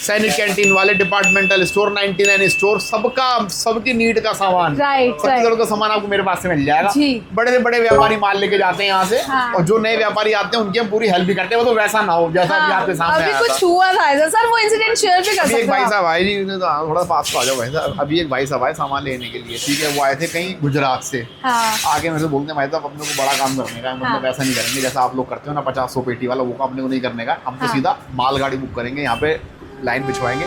सैनिक कैंटीन वाले, departmental store, 99 store, सबकी नीड का सामान, सबकी जरूरत का सामान आपको मेरे पास से मिल जाएगा। बड़े से बड़े व्यापारी माल लेके जाते हैं यहाँ से, और जो नए व्यापारी आते हैं उनकी हम पूरी हेल्प भी करते हैं। वो तो वैसा ना हो जैसा अभी आपके सामने आया कुछ हुआ था सर, वो इंसिडेंट शेयर भी कर सकते हैं। एक भाई साहब आए जी, थोड़ा पास आ जाओ भाई साहब। अभी एक भाई साहब आए सामान लेने के लिए, ठीक है, वो आए थे कहीं गुजरात से। आगे मेरे से बोलते हैं भाई साहब अपने को बड़ा काम करने का, मतलब वैसा नहीं करेंगे जैसा आप लोग करते हो ना 50-100 पेटी वाला, वो काम अपने को नहीं करने का। हम तो सीधा मालगाड़ी बुक करेंगे, यहाँ पे लाइन बिछवाएंगे,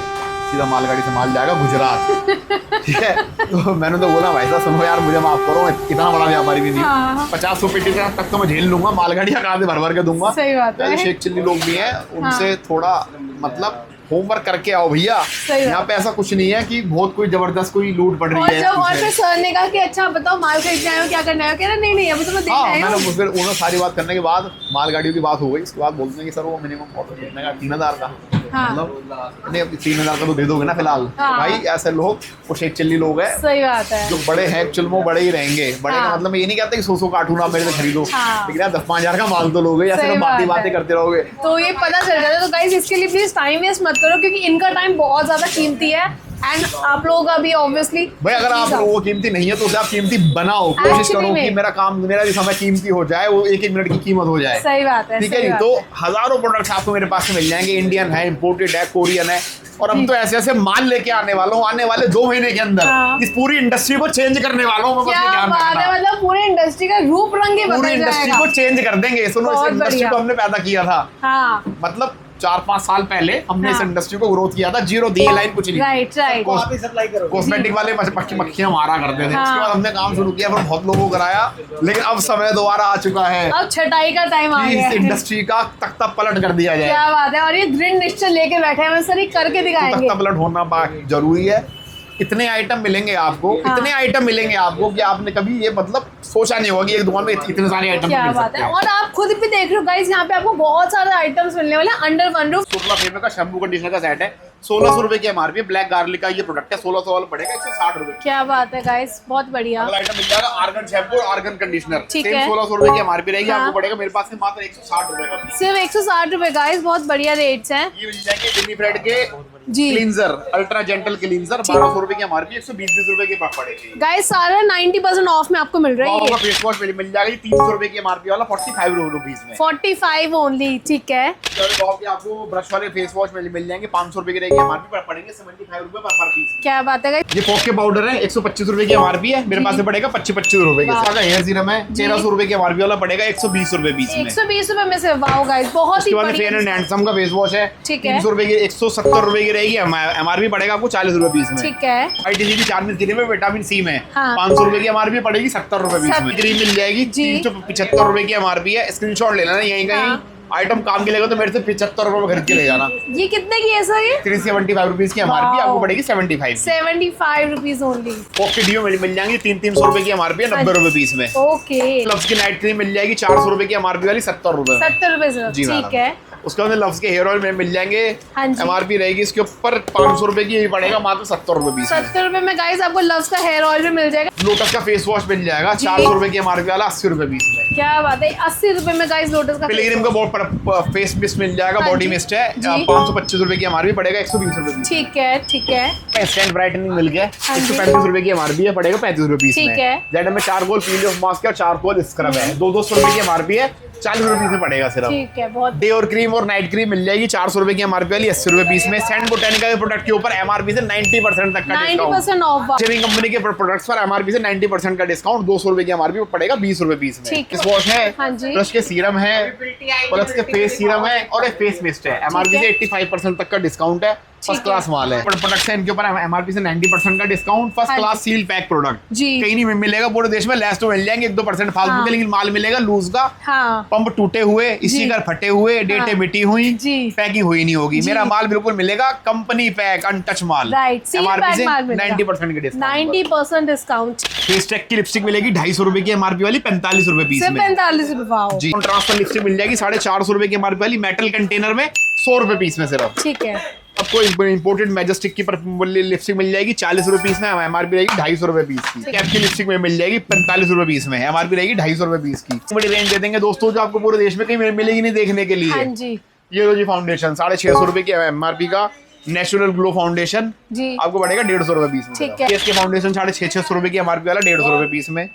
सीधा मालगाड़ी से माल जाएगा गुजरात। ठीक है, तो मैंने तो बोला भाई साहब सुनो यार, मुझे माफ करो, इतना बड़ा व्यापारी भी नहीं, 50-100 पेटी तक तो मैं झेल लूंगा, मालगाड़ियाँ कहाँ से भर के दूंगा। सही बात है। शेख चिल्ली लोग भी हैं, उनसे थोड़ा मतलब होमवर्क करके आओ भैया। यहाँ पे ऐसा कुछ नहीं है कि बहुत कोई जबरदस्त कोई लूट पड़ रही है। और फिर सर ने कहा कि अच्छा बताओ माल खरीदने आए हो, क्या करना है? कह रहा नहीं अभी तो मैं देखने आया हूं। फिर उन्होंने सारी बात करने के बाद मालगाड़ियों की बात हो गई, उसके बाद बोलते हैं कि सर वो मिनिमम ऑर्डर कितने का, 3000 का। मतलब नहीं 3000 का तो दे दोगे ना फिलहाल। भाई ऐसे लोग वो शेख चिल्ली लोग हैं, सही बात है, जो बड़े हैं एक्चुअल में बड़े ही रहेंगे। बड़े का मतलब ये नहीं कहते कि 100 कार्टून आप मेरे से खरीदो, लेकिन आप 10-5 का माल तो लोगे, या सिर्फ बातें करते रहोगे तो ये पता चल जाता है। तो गाइस इसके लिए प्लीज टाइम वेस्ट मत करो, क्योंकि इनका टाइम बहुत ज्यादा कीमती है, एंड आप लोगों का भी ऑब्वियसली। भाई अगर आप वो कीमती नहीं है तो उसे आप कीमती बनाओ, कोशिश करो कि मेरा जो समय कीमती हो जाए, वो 1-1 मिनट की कीमत हो जाए। सही बात है, ठीक है जी। तो हजारों प्रोडक्ट्स आपको मेरे पास से मिल जाएंगे, इंडियन है, इम्पोर्टेड है, कोरियन है, और हम तो ऐसे ऐसे माल लेके आने वाला हूँ आने वाले 2 महीने के अंदर इस पूरी इंडस्ट्री को चेंज करने वाला हूँ। मतलब पूरी इंडस्ट्री का रूप रंग पूरी इंडस्ट्री को चेंज कर देंगे। सुनो, इस इंडस्ट्री को हमने पैदा किया था, मतलब 4-5 साल पहले हमने इस इंडस्ट्री को ग्रोथ किया था, जीरो दी लाइन कुछ नहीं। राइट। कॉस्मेटिक वाले मक्खियां मारा करते थे, उसके बाद हमने काम शुरू किया, फिर बहुत लोगों को कराया, लेकिन अब समय दोबारा आ चुका है, अब छटाई का टाइम आ गया है। इस इंडस्ट्री का तख्ता पलट कर दिया जाए। क्या बात है, और ये दृढ़ निश्चय लेके बैठे हैं सर, ये करके दिखाएंगे। तख्ता पलट होना जरूरी है। इतने आइटम मिलेंगे आपको, इतने आइटम मिलेंगे आपको कि आपने कभी ये मतलब सोचा नहीं होगा कि एक दुकान में इतने सारे आइटम मिल सकते हैं। और आप खुद भी देख रहे हो गाइस, यहाँ पे आपको बहुत सारे आइटम्स मिलने वाले हैं अंडर वन रूफ। सुपला फेमस का शैम्पू कंडीशनर का सेट है, 1600 रुपए की एमआरपी। ब्लैक गार्लिक का ये प्रोडक्ट है, 1600 वाला पड़ेगा 160 रुपए। क्या बात है गाइस, बहुत बढ़िया। अगला आइटम मिल जाएगा आर्गन शैम्पू और आर्गन कंडीशनर, सेम 1600 रुपए की एमआरपी रहेगी, आपको पड़ेगा मेरे पास से मात्र 160 रुपए का, सिर्फ 160 रुपए गाइस, बहुत बढ़िया रेट्स हैं। ये मिल जाएंगे विनीफ्रेड के क्लींजर, अल्ट्रा जेंटल क्लींजर, 1200 रुपए की एमआरपी, 120 रुपए की पड़ेगी गाइस। सारा 90% ऑफ में आपको मिल रहा है। फेस वॉश मिल जाएगा 300 रुपए की एमआरपी वाला, 45 रुपीज में, 45 ओनली। ठीक है, आपको ब्रश वाले फेस वॉश मिल जाएंगे, 500 रुपए की रहेगी एमआरपी, पर पड़ेंगे 75 रुपए पर पीस। क्या बात है। ये फोक के पाउडर है, 125 रुपए की एमआरपी है, मेरे पास से पड़ेगा 25 रुपए का। हेयर सीरम है, 1300 रुपए की एमआरपी वाला, पड़ेगा 120 रुपए पीस में, 120 रुपए में से। वाओ गाइस, बहुत ही बढ़िया। फेयर एंड हैंडसम का फेस वॉश है, 300 रुपए की, 170 रुपए की रहेगी, एमआरपी पड़ेगा आपको 40 रुपए पीस में। ठीक है, ITC चार्ज क्रीम में विटामिन सी में 500 रुपए की एमआरपी पड़ेगी, 70 रुपए पीस में। क्रीम मिल जाएगी, 375 रुपए की एमआरपी है, स्क्रीनशॉट ले लेना, यहीं कहीं आइटम काम के लेगा तो मेरे से 75 रुपए में खरीद के ले जाना। ये कितने की है सर? ये 375 रुपीज की एमआरपी, आपको पड़ेगी 75 रुपीज ओनली। ओके, डीओ मिल जाएंगी 300 रुपए की एमआरपी है, 90 रुपए पीस में। ओके, लव्स की नाइट क्रीम मिल जाएगी 400 रुपए की एमआरपी वाली, 70 रुपए से। ठीक है, उसके बाद लव्स के हेयर ऑयल में मिल जाएंगे, एमआरपी रहेगी इसके ऊपर 500 रुपए की, यही पड़ेगा मात्र 70 रुपए पीस। 70 रुपए में गाइस आपको लव्स का हेयर ऑयल भी मिल जाएगा। लोटस का फेस वॉश मिल जाएगा 400 रुपए की एमआरपी वाला, 80 रुपए पीस में। क्या बात है, 80 रुपए में गाइस लोटस का। पिलग्रिम का फेस मिस्ट मिल जाएगा, बॉडी मिस्ट है, 525 रुपए की एमआरपी, पड़ेगा 120 रुपए पीस। ठीक है। इंस्टेंट ब्राइटनिंग मिल गया, 135 रुपए की एमआरपी है, पड़ेगा 35 रुपए पीस में। ठीक है, जेड में चारकोल पील ऑफ मास्क और चारकोल स्क्रब है, 200 रुपए की एमआरपी है, 40 रुपए पीस में पड़ेगा सिर्फ। ठीक है, बहुत। डे और क्रीम और नाइट क्रीम मिल जाएगी 400 रुपए की एमआरपी वाली, 80 रुपए पीस में। सेंट बोटेनिका के प्रोडक्ट के ऊपर एमआरपी से 90% तक का 90% ऑफ। शेविंग कंपनी के प्रोडक्ट्स पर एमआरपी से 90% का डिस्काउंट, 200 रुपए की एमआरपी पड़ेगा 20 रुपए पीस में। फेस वॉश है, प्लस के सीरम है, प्लस के फेस सीरम है, और एक फेस मिस्ट है, एमआरपी से 85% तक का डिस्काउंट है, फर्स्ट क्लास माल है। प्रोडक्ट है इनके ऊपर एमआरपी से 90% का discount, first class seal pack product, कहीं नहीं मिलेगा पूरे देश में, लेस तो मिल जाएंगे 1-2% फालतू के, लेकिन माल मिलेगा लूज का, पंप टूटे हुए, स्टिकर फटे हुए, डेटे मिटी हुई, पैकिंग हुई नहीं होगी। मेरा माल बिल्कुल मिलेगा कंपनी पैक, अनटच माल, एमआरपी से 90% के डिस्काउंट, 90% डिस्काउंट। फेस टेक की लिपस्टिक मिलेगी 250 रुपए की एमआरपी वाली, 45 रुपए पीस में, 45 रुपए जी। ट्रांसफर लिपस्टिक मिल जाएगी 450 रुपए की एमआरपी वाली, मेटल कंटेनर में, 100 रुपए पीस में सिर्फ। ठीक है, आपको इंपोर्टेड मैजेस्टिक की लिपस्टिक मिल जाएगी 40 रुपए पीस में, एमआरपी रहेगी 250 रुपए पीस की। कैप की लिपस्टिक में मिल जाएगी 45 रुपए पीस में, एमआरपी रहेगी 250 रुपए पीस की। बड़ी रेंज दे देंगे दोस्तों, जो आपको पूरे देश में कहीं मिलेगी नहीं देखने के लिए। जी, ये लो जी फाउंडेशन 650 रुपए की एमआरपी का, नेचुरल ग्लो फाउंडेशन जी आपको पड़ेगा 150 रुपए पीस में। ठीक है। इसके फाउंडेशन 650 रुपए की एमआरपी वाला 150 रुपए पीस में।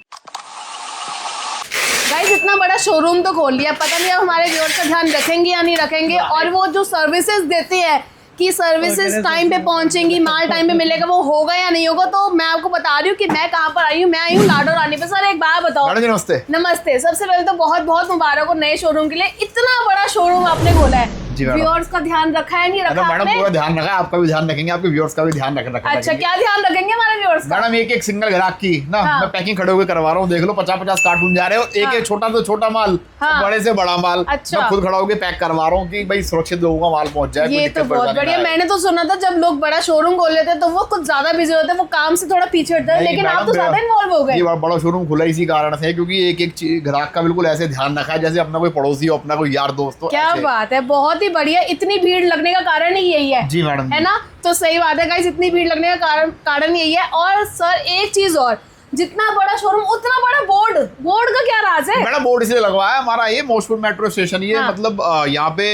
गाइस इतना बड़ा शोरूम तो खोल लिया, पता नहीं अब हमारे व्यूअर्स का ध्यान रखेंगे या नहीं रखेंगे, और वो जो सर्विसेज देते हैं कि सर्विसेज टाइम पे पहुंचेंगी, माल टाइम पे मिलेगा, वो होगा या नहीं होगा। तो मैं आपको बता रही हूँ कि मैं कहाँ पर आई हूँ। मैं आई हूँ लाडो रानी पे। सर एक बात बताओ। मैडम जी नमस्ते। नमस्ते। सबसे पहले तो बहुत बहुत मुबारक हो नए शोरूम के लिए, इतना बड़ा शोरूम आपने खोला है। व्यूअर्स का ध्यान रखा है नहीं रखा मैडम आपने? पूरा ध्यान रखा है, आपका भी ध्यान रखेंगे, आपके व्यूअर्स का भी ध्यान रखना। अच्छा क्या ध्यान रखेंगे हमारे व्यूअर्स का? मैडम एक सिंगल ग्राहक की ना हाँ। मैं पैकिंग खड़े होकर करवा रहा हूँ, देख लो 50-50 कार्टून जा रहे हो, एक एक छोटा से छोटा माल, बड़े से बड़ा माल अच्छा। मैं खुद खड़ा होकर पैक करवा रहा हूँ कि भाई सुरक्षित लोगों का माल पहुंच जाए। ये तो बहुत बढ़िया। मैंने तो सुना था जब लोग बड़ा शोरूम खोल लेते हैं तो वो कुछ ज्यादा बिजी होते हैं, वो काम से थोड़ा पीछे हटते हैं, लेकिन आप तो ज्यादा इन्वॉल्व हो गए। ये बड़ा शोरूम खुला इसी कारण से क्योंकि एक एक ग्राहक का बिल्कुल ऐसे ध्यान रखा है जैसे अपना कोई पड़ोसी हो, अपना कोई यार दोस्त हो। क्या बात है, बहुत ही बढ़िया। इतनी भीड़ लगने का कारण ही यही है जी मैडम, है ना? तो सही बात है गाइस, इतनी भीड़ लगने का कारण यही है। और सर एक चीज और, जितना बड़ा शोरूम उतना बड़ा बोर्ड का क्या राज है? मैडम बोर्ड इसलिए लगवाया, हमारा ये मोस्टपुर मेट्रो स्टेशन, ये हाँ। मतलब यहाँ पे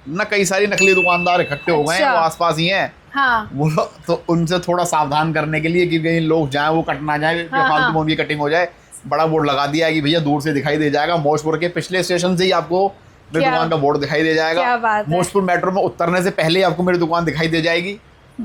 ना कई सारी नकली दुकानदार इकट्ठे हो गए हैं, वो आसपास ही हैं। हाँ। वो तो उनसे थोड़ा सावधान करने के लिए कि कहीं लोग जाएं वो कट ना जाए, फालतू में उनकी कटिंग हो जाए, बड़ा बोर्ड लगा दिया है कि भैया दूर से दिखाई दे जाएगा, मोस्टपुर के पिछले स्टेशन से ही आपको मेरी दुकान का बोर्ड दिखाई दे जाएगा। मोस्टपुर मेट्रो में उतरने से पहले आपको मेरी दुकान दिखाई दे जाएगी,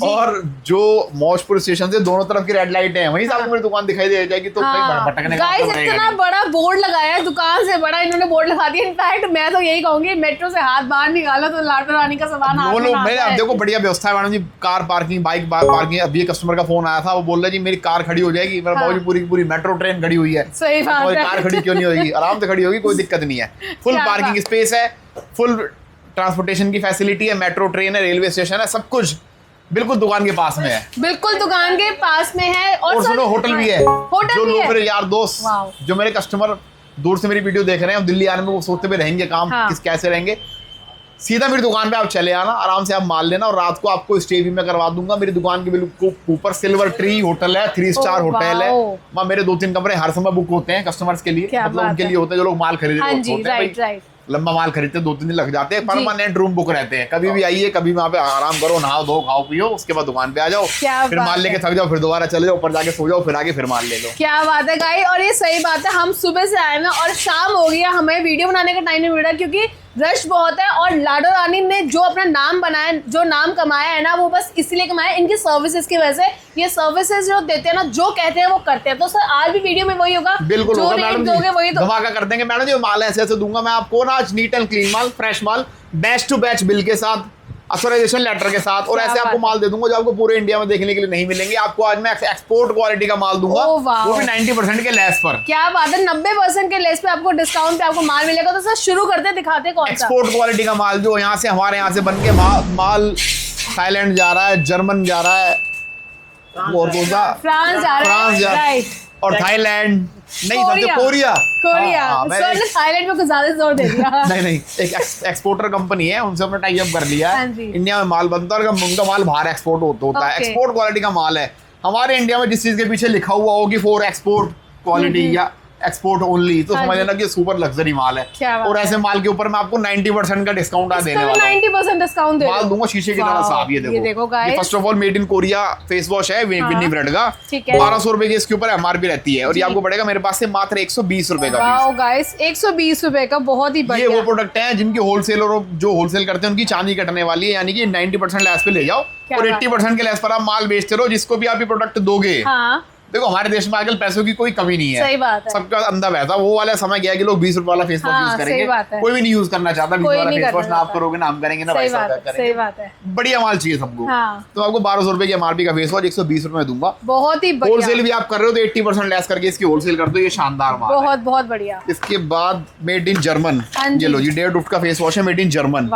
और जो मोस्टपुर स्टेशन से दोनों तरफ की रेड लाइट है वहीं से आपको मेरी दुकान दिखाई दे जाएगी। तो भटकने का गाइस इतना बड़ा बोर्ड लगाया है, दुकान से बड़ा इन्होंने बोर्ड लगा दिया। इनफैक्ट मैं तो यही कहूंगी मेट्रो से हाथ बाहर निकाला तो लाडो रानी का सामान हाथ में आता है। देखो बढ़िया व्यवस्था है मैडम जी, कार पार्किंग, बाइक पार्किंग। अभी कस्टमर का फोन आया था, वो बोल रहा जी मेरी कार खड़ी हो जाएगी। मेरा बाबू जी पूरी मेट्रो ट्रेन खड़ी हुई है। सही बात है। कार खड़ी क्यों नहीं होगी, आराम से खड़ी होगी, कोई दिक्कत नहीं है। फुल पार्किंग स्पेस है, फुल ट्रांसपोर्टेशन की फैसिलिटी है, मेट्रो ट्रेन है, रेलवे स्टेशन है, सब कुछ बिल्कुल दुकान के पास में है। बिल्कुल दुकान के पास में है। और सुनो होटल भी है। होटल जो भी लोग है। मेरे यार दोस्त, जो मेरे कस्टमर दूर से मेरी वीडियो देख रहे हैं, दिल्ली आने में वो सोचते हुए रहेंगे काम किस कैसे रहेंगे, सीधा मेरी दुकान पे आप चले आना, आराम से आप माल लेना, और रात को आपको स्टे भी मैं करवा दूंगा। मेरी दुकान के बिल्कुल ऊपर सिल्वर ट्री होटल है, 3 स्टार होटल है। वहाँ मेरे 2-3 कमरे हर समय बुक होते हैं कस्टमर्स के लिए, मतलब उनके लिए होते हैं जो लोग माल खरीद रहे हैं, लंबा माल खरीदते 2-3 दिन लग जाते हैं, परमानेंट रूम बुक रहते हैं। कभी भी आइए, कभी वहाँ पे आराम करो, नहाओ धो खाओ पियो, उसके बाद दुकान पे आ जाओ, फिर माल लेके थक जाओ, फिर दोबारा चले जाओ, ऊपर जाके सो जाओ, फिर आगे फिर माल ले लो। क्या बात है गाइस, और ये सही बात है। हम सुबह से आए हैं और शाम हो गई, हमें वीडियो बनाने का टाइम नहीं मिल रहा क्योंकि रश बहुत है। और लाडो रानी ने जो अपना नाम बनाया, जो नाम कमाया है ना, वो बस इसलिए कमाया इनकी सर्विसेज की वजह से। ये सर्विसेज जो देते हैं ना, जो कहते हैं वो करते हैं। तो सर आज भी वीडियो में वही होगा, बिल्कुल जो रेट दोगे वही दो, धमाका कर देंगे मैडम जी। माल ऐसे ऐसे दूंगा मैं आपको ना, आज नीट एंड क्लीन माल, फ्रेश माल, बैच टू बैच बिल के साथ, ऑथराइजेशन लेटर के साथ, और ऐसे आपको माल दे दूंगा जो आपको पूरे इंडिया में देखने के लिए नहीं मिलेंगे। आपको आज मैं एक्सपोर्ट क्वालिटी का माल दूंगा, वो भी 90% के लेस पर। क्या बात है, 90% के लेस पे आपको डिस्काउंट पे आपको माल मिलेगा। तो सर शुरू करते दिखाते कौन सा एक्सपोर्ट क्वालिटी का माल, जो यहाँ से हमारे यहाँ से बन के माल थाईलैंड जा रहा है, जर्मन जा रहा है, और फ्रांस जा रहा है, और थाईलैंड नहीं, सबसे कोरिया। सर ने थाईलैंड पे कुछ ज्यादा जोर दे दिया। नहीं, एक एक्सपोर्टर कंपनी है, उनसे हमने टाई अप कर लिया है। इंडिया में माल बनता है और उनका माल बाहर एक्सपोर्ट होता है। एक्सपोर्ट क्वालिटी का माल है। हमारे इंडिया में जिस चीज के पीछे लिखा हुआ होगी फॉर एक्सपोर्ट क्वालिटी या एक्सपोर्ट ओनली, तो समझ लेना कि सुपर लग्जरी माल है। और ऐसे माल के ऊपर मैं आपको 90% का डिस्काउंट देने वाला हूं। 90% डिस्काउंट माल दूंगा शीशे की तरह साफ। ये देखो guys, first of all made in Korea face wash है, विनी ब्रेड का, 1200 रुपए की इसके ऊपर एमआरपी रहती है, और ये आपको पड़ेगा मेरे पास से मात्र 120 रुपए का। वाओ गाइस, 120 रुपए का, बहुत ही बढ़िया। ये वो प्रोडक्ट है जिनकी होलसेलर जो होलसेल करते हैं उनकी चांदी कटने वाली है, यानी कि 90% लेस पे ले जाओ और 80% के लेस पर आप माल बेचते रहो। जिसको भी आप ये प्रोडक्ट दोगे, देखो हमारे देश में आजकल पैसों की कोई कमी नहीं है। सही बात है। सबका अंधा बहता, वो वाला समय गया कि लोग 20 रुपए वाला फेस वॉश यूज करेंगे। कोई भी नहीं यूज करना चाहता 20 वाला फेस वॉश, ना आप करोगे ना हम करेंगे ना भाई साहब करेंगे। सही बात है। बढ़िया माल चाहिए सबको। तो आपको 1200 रुपए की एमआरपी का फेस वॉश 120 रुपए में दूंगा। बहुत ही बढ़िया। होलसेल भी आप कर रहे हो तो 80% लेस करके इसकी होलसेल कर दो। ये शानदार माल है, बहुत बहुत बढ़िया। इसके बाद मेड इन जर्मन, ये लो जी, डेढ़ का फेस वॉश है, मेड इन जर्मन।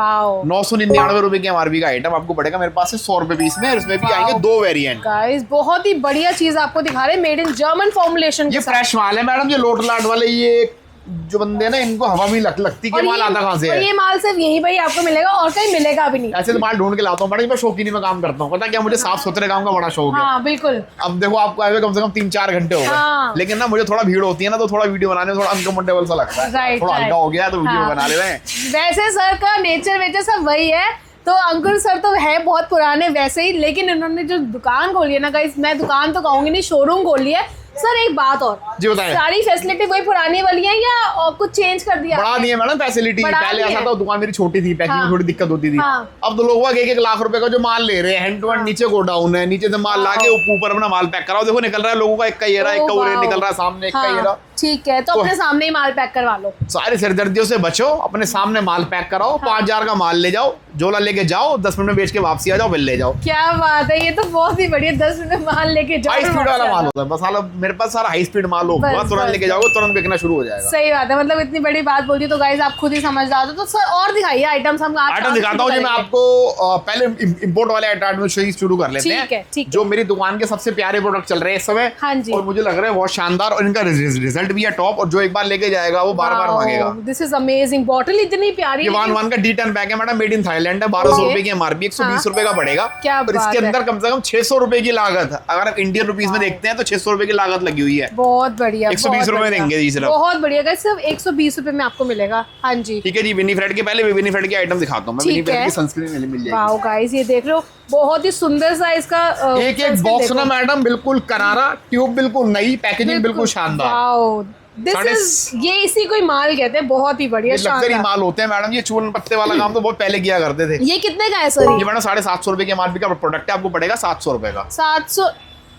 999 रुपए की एमआरपी का आइटम आपको पड़ेगा मेरे पास से 100 रुपए पीस में। इसमें भी आएंगे 2 वेरिएंट। गाइस बहुत ही बढ़िया चीज आपको दिखा रहे हैं, मेड इन जर्मन फॉर्मुलेशन। ये फ्रेश माल है मैडम। ये लोट लाट वाले ये जो बंदे ना, इनको हवा भी लगती कि माल आता कहाँ से है। ये माल सिर्फ यहीं भाई आपको मिलेगा और कहीं मिलेगा भी नहीं। ऐसे तो माल ढूंढ के लाता हूँ मैडम, मैं शौकीनी में काम करता हूँ। पता क्या, मुझे साफ सुथरे काम का बड़ा शौक है। बिल्कुल। अब देखो आपको आए हुए कम से कम 3-4 घंटे हो गए, लेकिन ना मुझे थोड़ा भीड़ होती है ना, तो थोड़ा वीडियो बनाने में थोड़ा अनकंफर्टेबल सा लगता है। थोड़ा हल्का हो गया तो वीडियो बना ले रहे हैं। वैसे सर का नेचर वेचर सब वही है, तो अंकुर सर तो है बहुत पुराने वैसे ही, लेकिन इन्होंने जो दुकान खोली है ना गाइस, मैं दुकान तो कहूंगी नहीं, शोरूम खोली है। सर एक बात और जी बताएं, सारी फैसिलिटी वही पुरानी वाली है या कुछ चेंज कर दिया? बढ़ा दी है मैडम फैसिलिटी। पहले ऐसा था दुकान मेरी छोटी थी, पैकिंग में थोड़ी दिक्कत होती थी। अब तो लोग 1-1 लाख रुपए का जो माल ले रहे हैं, हैंड टू हैंड, नीचे गोडाउन है, नीचे से माल लाके ऊपर अपना माल पैक कराओ। देखो निकल रहा है लोगों का, एक का ये रहा, एक का वो निकल रहा है सामने, एक का ये रहा। ठीक है, तो अपने सामने ही माल पैक करवा लो। सारी सिरदर्दियों से बचो, अपने सामने माल पैक कराओ। 5,000 का माल ले जाओ, झोला लेके जाओ, 10 मिनट में बेच के वापसी आ जाओ, बिल ले जाओ। क्या बात है, ये तो बहुत ही बढ़िया। 10 मिनट में माल लेके जाओ, हाई स्पीड वाला माल होता है बस। मेरे पास सारा हाई स्पीड माल होगा, तुरंत लेके जाओगे, तुरंत बिकना शुरू हो जाएगा। सही बात है, मतलब इतनी बड़ी बात बोली तो गाइस आप खुद ही समझदार हो। तो सर और दिखाइए आइटम्स। हम आइटम दिखाता हूँ जी मैं आपको। पहले इंपोर्ट वाले आइटम से शुरू कर लेते हैं। ठीक है। जो मेरी दुकान के सबसे प्यारे प्रोडक्ट चल रहे हैं इस समय, हाँ जी, और मुझे लग रहा है बहुत शानदार, और इनका रिजल्ट भी है टॉप। और जो एक बार लेके जाएगा वो बार बार मांगेगा। This is amazing. बॉटल इतनी प्यारी। ये 1 का D10 बैग है मैडम, मेड इन थाईलैंड है। 1200 रुपए की MRP, 120 रुपए का पड़ेगा। और इसके अंदर कम से कम 600 रुपए की लागत, अगर आप इंडियन रुपीज में देखते हैं तो 600 रुपए की लागत लगी हुई है। बहुत बढ़िया। 120 रुपए देंगे जी सिर्फ। बहुत बढ़िया गाइस, सिर्फ 120 रुपए में आपको मिलेगा। हाँ जी, ठीक है जी। विनीफ्रेड के पहले विनीफ्रेड की आइटम दिखाता हूँ मैं। विनीफ्रेड की सनस्क्रीन मिल जाएगी। वाओ गाइस, ये देख लो, बहुत ही सुंदर सा इसका एक बॉक्स ना मैडम, बिल्कुल करारा, ट्यूब बिल्कुल नई, पैकेजिंग बिल्कुल शानदार। वाओ, दिस इज, ये इसी को ही माल कहते हैं। बहुत ही बढ़िया, लग्जरी माल होते हैं मैडम। ये चूर्ण पत्ते वाला काम तो बहुत पहले किया करते थे। ये कितने का है सर? ये मैडम 750 रुपए के MRP का प्रोडक्ट है, आपको पड़ेगा 700 रुपए का।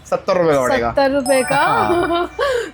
70 रुपए का पड़ेगा। 70 रुपए का।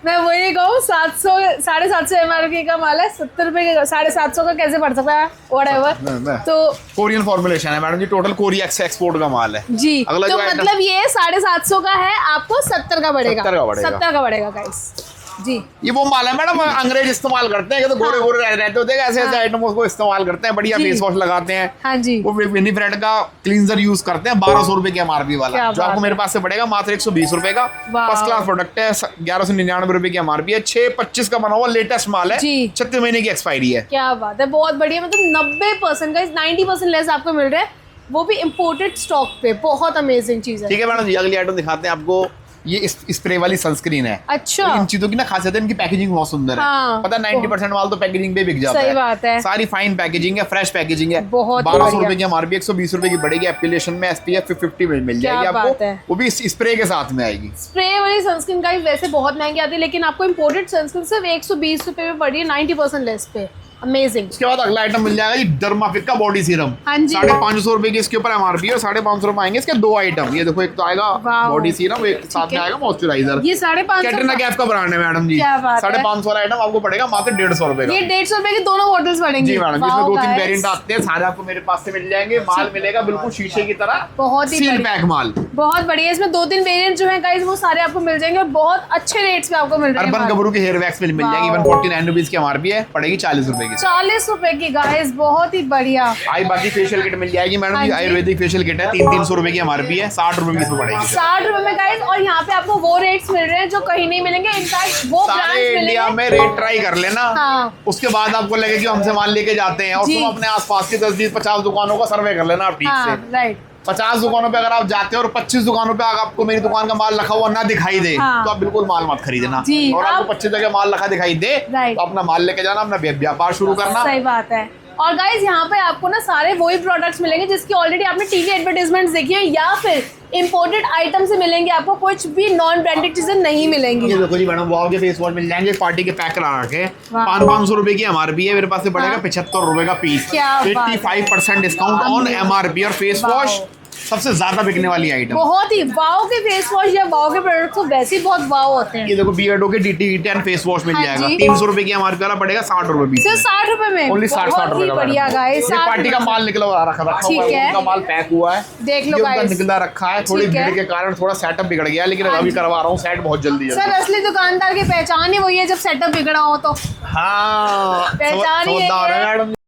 मैं वही कहूँ, 700 750 MRP का माल है, 70 रुपए का 750 का कैसे पड़ सकता है? व्हाटएवर। तो कोरियन फॉर्मुलेशन है मैडम जी, टोटल कोरिया एक्सपोर्ट का माल है जी। तो मतलब ये 750 का है, आपको 70 का पड़ेगा। 70 का पड़ेगा गाइस जी। ये वो माल है मैडम, अंग्रेज इस्तेमाल करते हैं। तो गोरे गोरे रहते होते हैं, ऐसे ऐसे आइटम को इस्तेमाल करते हैं। बढ़िया फेस वॉश लगाते हैं। हाँ जी। वो विनीफ्रेड का क्लींजर यूज करते हैं, 1200 रुपए की MRP वाला, जो आपको मेरे पास से पड़ेगा मात्र 120 रुपए का। फर्स्ट क्लास प्रोडक्ट है, 1199 रुपए की MRP है। 6/25 का बना हुआ लेटेस्ट माल है, 36 महीने की एक्सपायरी है। क्या बात है, बहुत बढ़िया। मतलब 90% का 90% लेस आपको मिल रहा है, वो भी इम्पोर्टेड स्टॉक पे। बहुत अमेजिंग चीज है। ठीक है मैडम जी, अगली आइटम दिखाते हैं आपको। ये स्प्रे वाली सनस्क्रीन है। अच्छा। इन चीजों की ना खासियत है, इनकी पैकेजिंग बहुत सुंदर है। हाँ, पता है 90% माल तो पैकेजिंग पे बिक जाता है। सही बात है। सारी फाइन पैकेजिंग है, फ्रेश पैकेजिंग है। 1200 रुपए की MRP, 120 रुपए की बढ़ेगी। एप्लीकेशन में SPF 50 मिल जाएगी आपको, वो भी स्प्रे के साथ में आएगी। स्प्रे वाली सनस्क्रीन का वैसे बहुत महंगी आती है, लेकिन आपको इम्पोर्टेड सनस्क्रीन सिर्फ 120 रुपए में पड़ी है, 90% लेस पे। अमेजिंग। इसके बाद अगला आइटम मिल जाएगा, ये डर्माफिक का बॉडी सीरम। हाँ जी। 550 रुपए की इसके ऊपर MRP है, और 550 रुपए आएंगे इसके 2 आइटम। ये देखो, एक तो आएगा बॉडी सीरम, एक साथ में आएगा मॉइस्चराइजर। ये 550 कैटरीना कैफ का ब्रांड है मैडम जी। 550 वाला आइटम आपको पड़ेगा मात्र 150 रुपए का। ये 150 रुपए की दोनों बॉटल्स पड़ेंगी जी मैडम, जिसमें 2-3 वेरिएंट आते हैं, सारे आपको मेरे पास से मिल जाएंगे। माल मिलेगा बिल्कुल शीशे की तरह, बहुत ही सील पैक माल, बहुत बढ़िया। इसमें 2-3 वेरिएंट जो है गाइस, वो सारे आपको मिल जाएंगे और बहुत अच्छे रेट्स पे आपको मिल रहे हैं। अर्बन गबरू की हेयर वैक्स मिल जाएगी, 149 रुपीज की MRP है, पड़ेगी 40 रुपए की। 40 रुपए की गाइस, बहुत ही बढ़िया। आई बाकी फेशियल किट मिल जाएगी मैडम जी। आयुर्वेदिक फेशियल किट है, 300 रुपए की MRP है, 60 रुपए की पड़ेगी। 60 रुपए में गाइस, और यहाँ पे आपको वो रेट्स मिल रहे हैं जो कहीं नहीं मिलेंगे। इनफैक्ट वो ब्रांड्स मिलेंगे। इंडिया में रेट ट्राई कर लेना। उसके बाद आपको लगे कि हमसे माल लेके जाते हैं, और तुम अपने आसपास की 10-20-50 दुकानों का सर्वे कर लेना आप ठीक से। राइट। 50 दुकानों पे अगर आप जाते हो और 25 दुकानों पे अगर आपको मेरी दुकान का माल रखा हुआ ना दिखाई दे, तो आप बिल्कुल माल मत खरीदना। और आपको 25 जगह माल रखा दिखाई दे, तो अपना माल लेके जाना, अपना व्यापार शुरू करना। सही बात है। और गाइस यहाँ पे आपको ना सारे वही प्रोडक्ट्स मिलेंगे जिसकी ऑलरेडी आपने टीवी एडवर्टाइजमेंट्स देखी है, या फिर इंपोर्टेड आइटम से मिलेंगे। आपको कुछ भी नॉन ब्रांडेड चीजें नहीं मिलेंगी। ये देखो जी मैडम, वाव के फेस वॉश मिल जाएंगे, पार्टी के पैक करा रखे। 500 रुपए की MRP है, मेरे पास से पड़ेगा 75 रुपए का पीस। 85% discount on MRP। और फेस वॉश सबसे ज्यादा बिकने वाली आइटम। बहुत ही वाव के फेस वॉश या वाव के प्रोडक्ट तो वैसे ही बहुत वाव होते हैं। ये देखो, बियर्डो के DT10 फेस वॉश मिल जाएगा, 300 रुपए की MRP वाला पड़ेगा 60 रुपए पीस। सिर्फ 60 रुपए में, ओनली 60 रुपए का। बढ़िया गाइस, ये पार्टी का माल निकला हुआ रखा हुआ है, उनका माल पैक हुआ है, देख लो गाइस, निकला रखा है। थोड़ी भीड़ के कारण थोड़ा सेटअप बिगड़ गया, लेकिन अभी करवा रहा हूँ सेट बहुत जल्दी। सर असली दुकानदार की पहचान ही वही है जब सेटअप बिगड़ा हो तो। हाँ, पहचान ही है।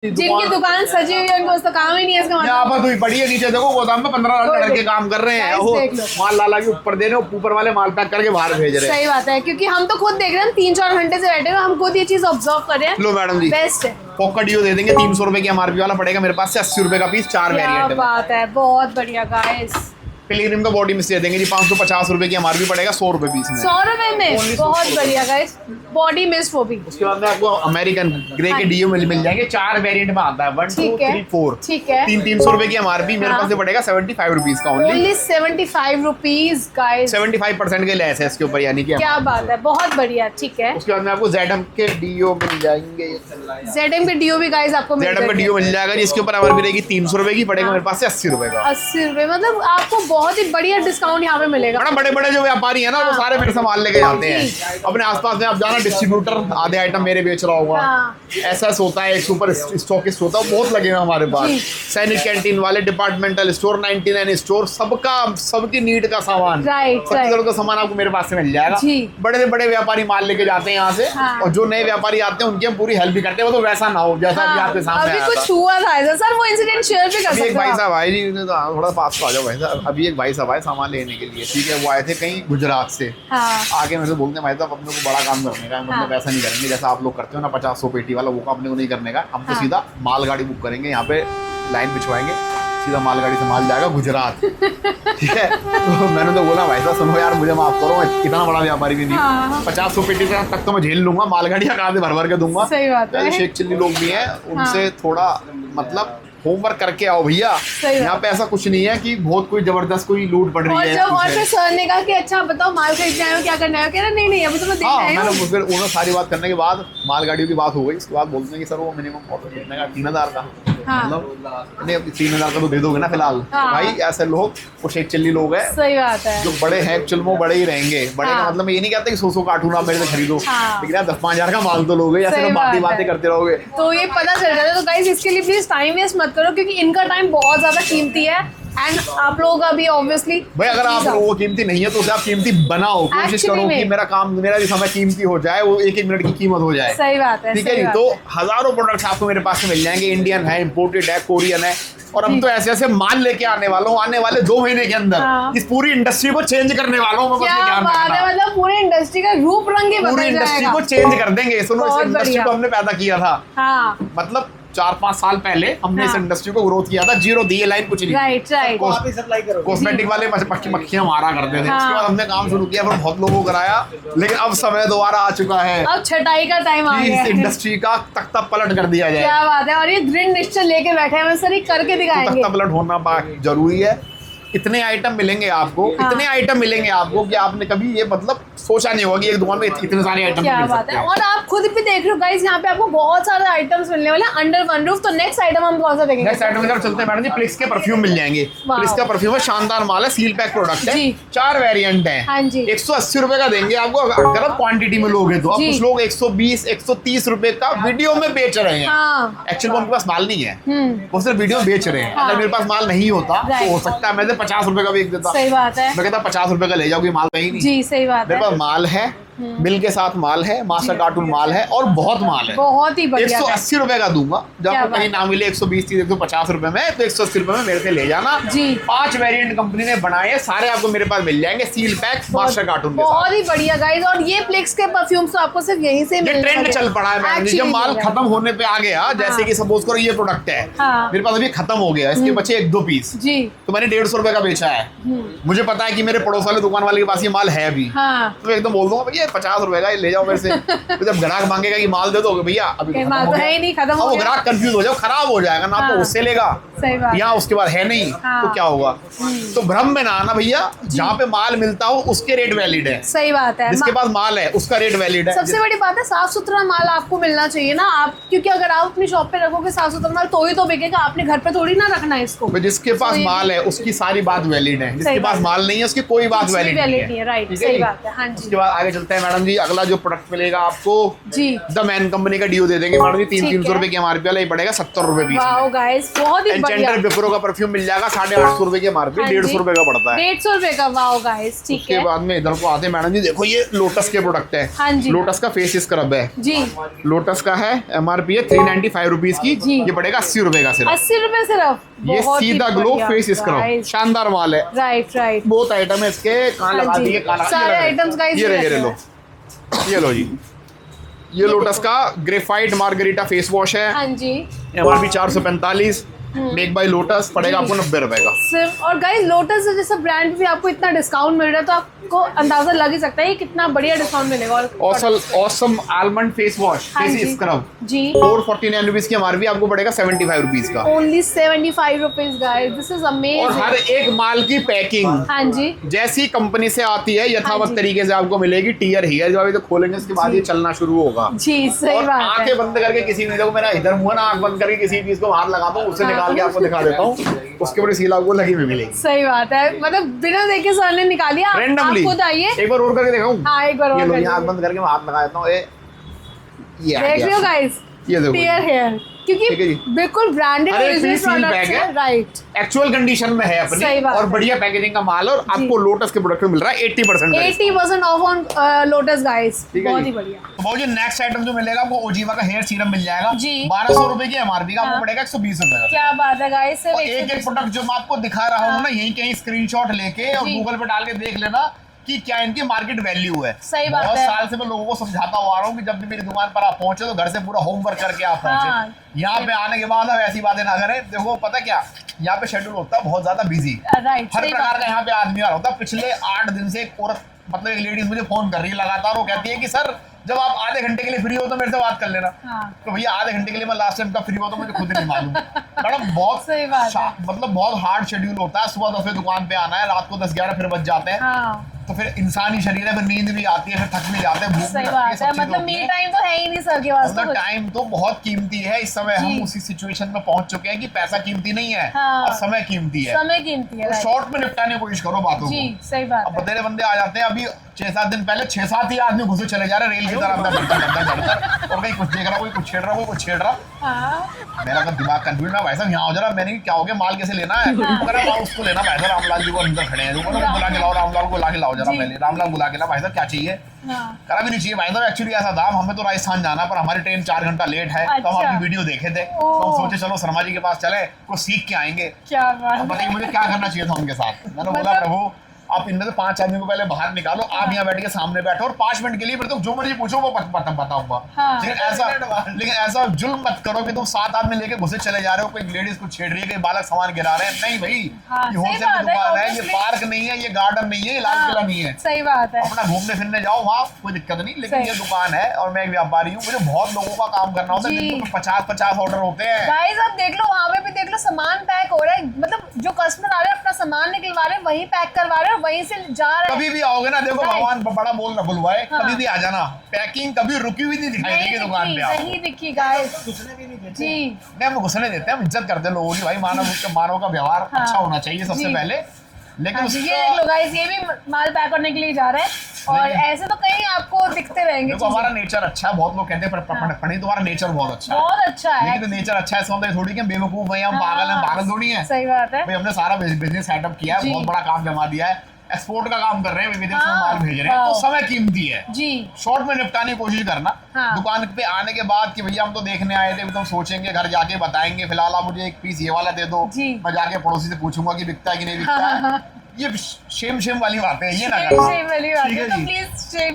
जिनकी दुकान सजी हुई है उनको तो काम ही नहीं है इसका मतलब। यहाँ पर तो पड़ी है, नीचे देखो गोदाम में 15 लड़के काम कर रहे हैं, माल लाला के ऊपर दे रहे हैं, ऊपर वाले माल पैक करके बाहर भेज रहे हैं। सही बात है, क्योंकि हम तो खुद देख रहे हैं, 3-4 घंटे से बैठे हुए, हम खुद ये चीज ऑब्जर्व कर रहे हैं। लो मैडम जी, बेस्ट है। पॉकेट दे देंगे 300 रुपए की MRP वाला, पड़ेगा मेरे पास से 80 रुपए का पीस, 4 वेरिएंट। बात है, बहुत बढ़िया गाइस। पिलग्रिम का बॉडी मिस्ट दे देंगे जी 550 रुपए की एमआरपी पड़ेगा 100 रुपए पीस में। 100 रुपए में बहुत बढ़िया गाइस, बॉडी मिस्ट वो भी। उसके बाद में आपको अमेरिकन ग्रे के डीओ मिल जाएंगे, 4 वेरिएंट में आता है, 1 2 3 4। ठीक है, 300 रुपए की एमआरपी मेरे पास से पड़ेगा 75 रुपीज का ओनली 75 रुपीज गाइस, 75% के लेस है इसके ऊपर, यानी कि क्या बात है, बहुत बढ़िया। ठीक है, उसके बाद में आपको ZM के डीओ मिल जाएंगे, ZM के डीओ भी गाइस आपको मिल ZM का डीओ मिल जाएगा जिसके ऊपर एमआरपी रहेगी 300 रुपए की, पड़ेगा मेरे पास से 80 रुपए का। 80 रुपए, मतलब आपको बहुत ही बढ़िया डिस्काउंट यहाँ पे मिलेगा। बड़े बड़े जो व्यापारी है ना वो सारे मेरे से माल लेके जाते हैं अपने आसपास में। आप जाना डिस्ट्रीब्यूटर आधे आइटम मेरे बेच रहा होगा, ऐसा होता है, सुपर स्टॉकिस्ट होता है, बहुत लगेगा हमारे पास। सैनिक कैंटीन वाले, डिपार्टमेंटल स्टोर, 99 स्टोर, सबकी नीड का सामान, सबकी जरूरत का सामान आपको मेरे पास से मिल जाएगा। बड़े से बड़े व्यापारी माल लेके जाते हैं यहाँ से, और जो नए व्यापारी आते हैं उनकी हम पूरी हेल्प भी करते हैं। वो तो वैसा ना हो जैसा कि आपके सामने अभी कुछ हुआ था सर, वो इंसिडेंट शेयर भी कर सकते हैं। एक भाई साहब आए जी, थोड़ा पास आ जाओ भाई साहब। अभी एक भाई साहब आए सामान लेने के लिए, ठीक है, वो आए थे कहीं गुजरात से। आगे मेरे से बोलते हैं भाई साहब अपने को बड़ा काम करने का, मतलब ऐसा नहीं करेंगे जैसा आप लोग करते हो ना 50-100 पेटी वाला, वो काम अपने को नहीं करने का। हम तो सीधा मालगाड़ी बुक करेंगे, यहाँ पे लाइन बिछवाएंगे, सीधा मालगाड़ी से माल जाएगा गुजरात। ठीक है, तो मैंने तो बोला भाई साहब सुनो यार मुझे माफ करो, इतना बड़ा व्यापारी भी नहीं, 50-100 पेटी तक तो मैं झेल लूंगा, मालगाड़ियाँ कहाँ से भर भर के दूंगा। सही बात है। शेख चिल्ली लोग भी हैं, उनसे थोड़ा मतलब होमवर्क करके आओ भैया। यहाँ पे ऐसा कुछ नहीं है कि बहुत कोई जबरदस्त कोई लूट पड़ रही है। और फिर सर ने कहा कि अच्छा बताओ माल खरीदना है क्या करना है, कह रहा नहीं अभी तो मैं देखना है। मैंने फिर उन्होंने सारी बात करने के बाद मालगाड़ियों की बात हो गई, उसके बाद बोलते हैं कि सर वो मिनिमम ऑर्डर कितने का, 3000 का, मतलब नहीं 3000 का तो दे दोगे ना फिलहाल। भाई ऐसे लोग वो शेख चिल्ली लोग हैं, सही बात है, जो बड़े हैं एक्चुअल में बड़े ही रहेंगे। बड़े का मतलब मैं ये नहीं कहता कि 100 कार्टून आप मेरे से खरीदो, लेकिन आप 10-5 हजार का माल तो लोगे, या सिर्फ बातें करते रहोगे तो ये पता चल जाता है। तो गाइस इसके लिए प्लीज टाइम वेस्ट मत करो, क्योंकि इनका टाइम बहुत ज्यादा कीमती है, एंड आप लोग अभी ऑब्वियसली भाई अगर आप वो कीमती नहीं है तो उसे आप कीमती बनाओ, कोशिश करो कि मेरा भी समय कीमती हो जाए, वो 1-1 मिनट की कीमत हो जाए। सही बात है, ठीक है जी। तो हजारों प्रोडक्ट्स आपको मेरे पास में मिल जाएंगे, इंडियन है, इम्पोर्टेड है, कोरियन है, और हम तो ऐसे माल लेके आने वाला हूँ, आने वाले 2 महीने के अंदर इस पूरी इंडस्ट्री को चेंज करने वाला हूँ। क्या बात है, मतलब पूरी इंडस्ट्री का रूप रंग ही बदल जाएगा, पूरी इंडस्ट्री को चेंज कर देंगे। सुनो, इस इंडस्ट्री को हमने पैदा किया था, मतलब 4-5 साल पहले हमने इस इंडस्ट्री को ग्रोथ किया था, जीरो दिए लाइन कुछ नहीं। राइट कॉस्मेटिक वाले मक्खियां मारा करते थे, उसके बाद हमने काम शुरू किया, फिर बहुत लोगों को कराया, लेकिन अब समय दोबारा आ चुका है, अब छटाई का टाइम आ गया है, इस इंडस्ट्री का तख्ता पलट कर दिया जाए। क्या बात है, और ये दृढ़ निश्चय लेके बैठे हैं सर, ये करके दिखाएंगे। तख्ता पलट होना जरूरी है। इतने आइटम मिलेंगे आपको, इतने आइटम मिलेंगे आपको कि आपने कभी ये मतलब सोचा नहीं होगा कि एक दुकान में इतने सारे आइटम क्या बात है। और आप खुद भी देख रहे हो गाइस, यहाँ पे आपको बहुत सारे आइटम्स मिलने वाले हैं अंडर वन रूफ। तो नेक्स्ट आइटम हम कौन सा देखेंगे? नेक्स्ट आइटम की तरफ चलते हैं मैडम जी। प्लिक्स के परफ्यूम मिल जाएंगे। प्लिक्स का परफ्यूम है, शानदार माल है, सील पैक प्रोडक्ट है, 4 वेरिएंट है। 180 रुपए का देंगे आपको अगर आप क्वांटिटी में लोगे तो। अब कुछ लोग 120, 130 रुपए का वीडियो में बेच रहे हैं, एक्चुअली उनके पास माल नहीं है, वो सिर्फ वीडियो बेच रहे हैं। अगर मेरे पास माल नहीं होता तो हो सकता है मैं 50 रुपए का बेच देता। सही बात है, मैं कहता 50 रुपए का ले जाओगे, माल कहीं नहीं। जी सही बात है, मेरे पास माल है, बिल के साथ माल है, मास्टर कार्टून माल है, और बहुत माल है, बहुत ही बढ़िया। 180 रुपए का दूंगा। जब आपको कहीं ना मिले 120, 150 रुपए में, तो 180 रुपए में मेरे से ले जाना जी। 5 वेरिएंट कंपनी ने बनाए हैं, सारे आपको मेरे पास मिल जाएंगे, सील पैक मास्टर कार्टून के साथ। बहुत ही बढ़िया गाइस। और ये प्लिक्स के परफ्यूम्स तो आपको सिर्फ यहीं से ये ट्रेंड चल पड़ा है मैडम जी। जब माल खत्म होने पे आ गया, जैसे कि सपोज करो ये प्रोडक्ट है मेरे पास अभी खत्म हो गया, इसके बचे 1-2 पीस जी, तो मैंने 150 रुपए का बेचा है। मुझे पता है कि मेरे पड़ोस वाले दुकान वाले के पास ये माल है अभी, तो एकदम बोल दूंगा भैया 50 रुपए का ले जाओ मेरे से। तो जब ग्राहक मांगेगा कि माल दे दो भैया, अभी माल तो है ही नहीं, खत्म हो गया, वो ग्राहक कंफ्यूज हो जाओ, खराब हो जाएगा ना, तो उससे लेगा यहाँ, उसके बाद है नहीं तो क्या होगा। तो भ्रम में ना आना भैया, जहाँ पे माल मिलता हो उसके रेट वैलिड है। सही बात है, जिसके पास माल है उसका रेट वैलिड है। सबसे बड़ी बात है साफ सुथरा माल आपको मिलना चाहिए ना आप, क्योंकि अगर आप अपनी शॉप पे रखोगे साफ सुथरा माल तो ही तो बिकेगा, आपने घर पे थोड़ी ना रखना है इसको। जिसके पास माल है उसकी सारी बात वैलिड है, जिसके पास माल नहीं है उसकी कोई बात वैलिड नहीं है। राइट, सही बात है। हाँ जी, उसके बाद आगे चलते हैं मैडम जी। अगला जो प्रोडक्ट मिलेगा आपको जी, द मैन कंपनी का डीओ दे देंगे मैडम जी। 300 रुपए की एमआरपी वाला, ये पड़ेगा 70 रुपए पीस। वाओ गाइस, बहुत ही बढ़िया। बिफ्रो का परफ्यूम मिल जाएगा 850 रुपए की एमआरपी, 150 रुपए का पड़ता है, 150 रुपए का। वाओ गाइस, ठीक है। उसके बाद में इधर को आते हैं मैडम जी, देखो ये लोटस के प्रोडक्ट है। हाँ जी, लोटस का फेस स्क्रब है जी, लोटस का है, एमआरपी है 395 रुपीज की, ये पड़ेगा 80 रुपए का सिर्फ। 80 रुपए सिर्फ। ये सीधा ग्लो फेस स्क्रब, शानदार माल है। राइट राइट, बहुत आइटम है इसके, कहाँ लगा दिए, सारे आइटम्स गाइस। ये लो जी, ये लोटस का ग्रेफाइट मार्गरीटा फेस वॉश है। हाँ जी, एमआरपी 445, मेक बाय लोटस पड़ेगा आपको 90 रुपए का सिर्फ। और गाइस लोटस जैसा ब्रांड भी आपको इतना डिस्काउंट मिल रहा है तो आपको अंदाजा लग ही सकता है कि कितना बढ़िया डिस्काउंट मिलेगा। और awesome almond face wash face scrub जी 449 रुपीज की एमआरपी आपको पड़ेगा 75 रुपीज का। Only 75 rupees guys, this is amazing. और हर एक माल की पैकिंग हाँ जी जैसी कंपनी से आती है यथावत हाँ जी। तरीके से आपको मिलेगी। टियर हियर जो अभी तो खोलेंगे उसके बाद ये चलना शुरू होगा जी सही और बात है। आंखें बंद करके किसी भी देखो मेरा इधर मुंह ना आंख बंद करके किसी चीज को हाथ लगाता हूँ उससे निकाल के आपको दिखा देता हूँ उसके ऊपर सील आपको लगी हुई मिलेगी। सही बात है, मतलब बिना देखे सर ने निकाली। आप रैंडमली खुद आइए एक बार और करके दिखाऊं। हाँ एक बार और ये लो कर यहाँ आंख दीजिए। बंद करके मैं हाथ लगा देता हूँ। ये आ देख गया। रहे हो गाइस ये देखो टियर हेयर ठीक है क्योंकि जी। बिल्कुल ब्रांडेड अरे original free seal product bag है है। राइट। एक्चुअल कंडीशन में है सही अपनी बात और है। बढ़िया पैकेजिंग का माल और आपको लोटस के प्रोडक्ट में मिल रहा है 80% का discount। 80% of on lotus guys, ठीक है बहुत जी। ही बढ़िया। तो बहुत जी नेक्स्ट आइटम जो मिलेगा आपको ओजीवा का हेयर सीरम मिल जाएगा जी। 1200 रुपए की एमआरपी का हाँ। आपको पड़ेगा 120 रुपए का। क्या बात है गाइस, सिर्फ और एक एक प्रोडक्ट जो मैं आपको दिखा रहा हूँ ना यहीं कहीं स्क्रीनशॉट लेके और जी। गूगल पे डाल के देख लेना कि क्या इनकी मार्केट वैल्यू है। सही बात बहुत है। साल से मैं लोगों को समझाता हुआ आ रहा हूँ कि जब भी मेरी दुकान पर आप पहुंचे तो घर से पूरा होमवर्क करके आप पहुंचे। हाँ। यहाँ पे आने के बाद आप ऐसी बातें ना करें। देखो पता क्या यहाँ पे शेड्यूल होता है बहुत ज्यादा बिजी, राइट हर सही प्रकार बात का यहाँ पे आदमी आ रहा होता है। पिछले 8 दिन से एक औरत मतलब एक लेडीज मुझे फोन कर रही है लगातार। वो कहती है कि सर जब आप आधे घंटे के लिए फ्री हो तो मेरे से बात कर लेना। हाँ। तो भैया आधे घंटे के लिए मैं लास्ट टाइम कब फ्री हुआ तो मुझे खुद नहीं मालूम। मैडम बहुत सही बात है। मतलब बहुत हार्ड शेड्यूल होता है। सुबह 10 बजे दुकान पे आना है, रात को 10-11 फिर बज जाते हैं। हाँ तो फिर इंसानी शरीर है, फिर नींद भी आती है, फिर थक भी जाते हैं, भूख भी सही लगती है, बात सब है। चीजें मतलब होती मी हैं। टाइम तो है ही नहीं सर के पास तो मतलब कुछ। टाइम तो बहुत कीमती है। इस समय हम जी। उसी सिचुएशन में पहुंच चुके हैं कि पैसा कीमती नहीं है हाँ। और समय कीमती है। समय कीमती है तो right। शॉर्ट में निपटाने की कोशिश करो बातों जी को। सही बात अब है। बतेरे बंदे आ जाते हैं। अभी 6-7 दिन पहले 6-7 ही आदमी घुसे चले जा रहे रेल की तरह अंदर धड़धड़ और कहीं कुछ देख रहा, कोई कुछ छेड़ रहा, कोई कुछ छेड़ रहा। हाँ मेरा का दिमाग कंफ्यूज ना भाई साहब यहाँ हो जा रहा। मैंने क्या हो गया माल कैसे लेना है? वो कह रहा उसको लेना भाई साहब, रामलाल जी को अंदर खड़े हैं। वो बुला के लाओ, रामलाल को ला के लाओ जरा जी। पहले। रामलाल बुला के ला भाई साहब क्या चाहिए? हाँ करा भी नहीं चाहिए भाई साहब। एक्चुअली ऐसा था हमें तो राजस्थान जाना पर हमारी ट्रेन 4 घंटा लेट है। तो हम अच्छा। आपकी वीडियो देखे थे तो हम सोचे चलो शर्मा जी के पास चले कुछ सीख के आएंगे। क्या अब बात बताइए मुझे क्या करना चाहिए था उनके साथ? मैंने बोला मतलब- प्रभु आप इनमें से 5 आदमी को पहले बाहर निकालो, आप यहाँ बैठ के सामने बैठो और 5 मिनट के लिए फिर तुम जो मर्जी पूछो वो बताऊंगा। हाँ। लेकिन ऐसा जुल्म मत करो कि तुम 7 आदमी लेके घुसे चले जा रहे हो। कोई लेडीज को छेड़ रही है, कोई बालक सामान गिरा रहे हैं। नहीं भाई हाँ, ये सही होलसेल बात की है, दुकान है, ये obviously। पार्क नहीं है, ये गार्डन नहीं है, ये लाल किला नहीं है। सही बात है। अपना घूमने फिरने जाओ वहाँ कोई दिक्कत नहीं। लेकिन सही। ये दुकान है और मैं एक व्यापारी हूँ, मुझे बहुत लोगों का काम करना होता है। जी। दिन में 50-50 ऑर्डर होते हैं। गाइस आप देख लो वहाँ पे भी देख लो सामान पैक हो रहा है। मतलब जो कस्टमर आ रहे हैं अपना सामान निकलवा रहे हैं, वहीं पैक करवा रहे हैं और वहीं से जा रहे हैं। कभी भी आओगे ना देखो Right. भगवान बड़ा बोल ना बुलवाए। हाँ। कभी भी आ जाना, पैकिंग कभी रुकी हुई नहीं दिखाई देगी दुकान पे आपको। नहीं दिखी गाइस जी नहीं हम घुसने देते हैं, हम इज्जत करते हैं लोगों की। भाई मानव का व्यवहार हाँ। अच्छा होना चाहिए सबसे जी। पहले। लेकिन हाँ जी, ये उसका देख लो गाइस ये भी माल पैक करने के लिए जा रहे हैं और नहीं। ऐसे तो कहीं आपको दिखते रहेंगे देखो हमारा चीजें। नेचर अच्छा है। बहुत लोग कहते हैं पंडित तुम्हारा नेचर बहुत अच्छा है। बहुत अच्छा है लेकिन नेचर अच्छा है इसका मतलब थोड़ी कि हम बेवकूफ हैं, हम पागल हैं। पागल थोड़ी है सही बात है। भाई। हमने सारा बिजनेस सेटअप किया है, जी। बहुत बड़ा काम जमा दिया है, एक्सपोर्ट का काम कर रहे हैं, विदेश में हाँ, माल भेज रहे हैं। तो वाह। समय कीमती है। जी शॉर्ट में निपटाने की कोशिश करना। हाँ। दुकान पे आने के बाद कि भैया हम तो देखने आए थे, तो हम सोचेंगे घर जाके बताएंगे। फिलहाल आप मुझे एक पीस ये वाला दे दो, जी। मैं जाके पड़ोसी से पूछूंगा कि बिकता है कि नहीं बिकता हाँ, है। हाँ। ये शेम वाली बातें हैं, ये ना शेम करना। शेम वाली बात ठीक है है तो जी। प्लीज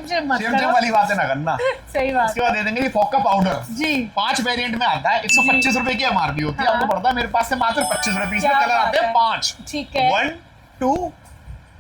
शेम मत शेम करो। वाली बातें ना करना। सही बात उसके बाद दे देंगे ये फोका पाउडर। जी 5 वेरिएंट में आता है, 125 रुपए की एमआरपी होती है। हाँ। आपको पड़ता है मेरे पास से मात्र 25 रुपए। इसमें क्या कलर आते बात हैं है। 5, ठीक है 1, 2,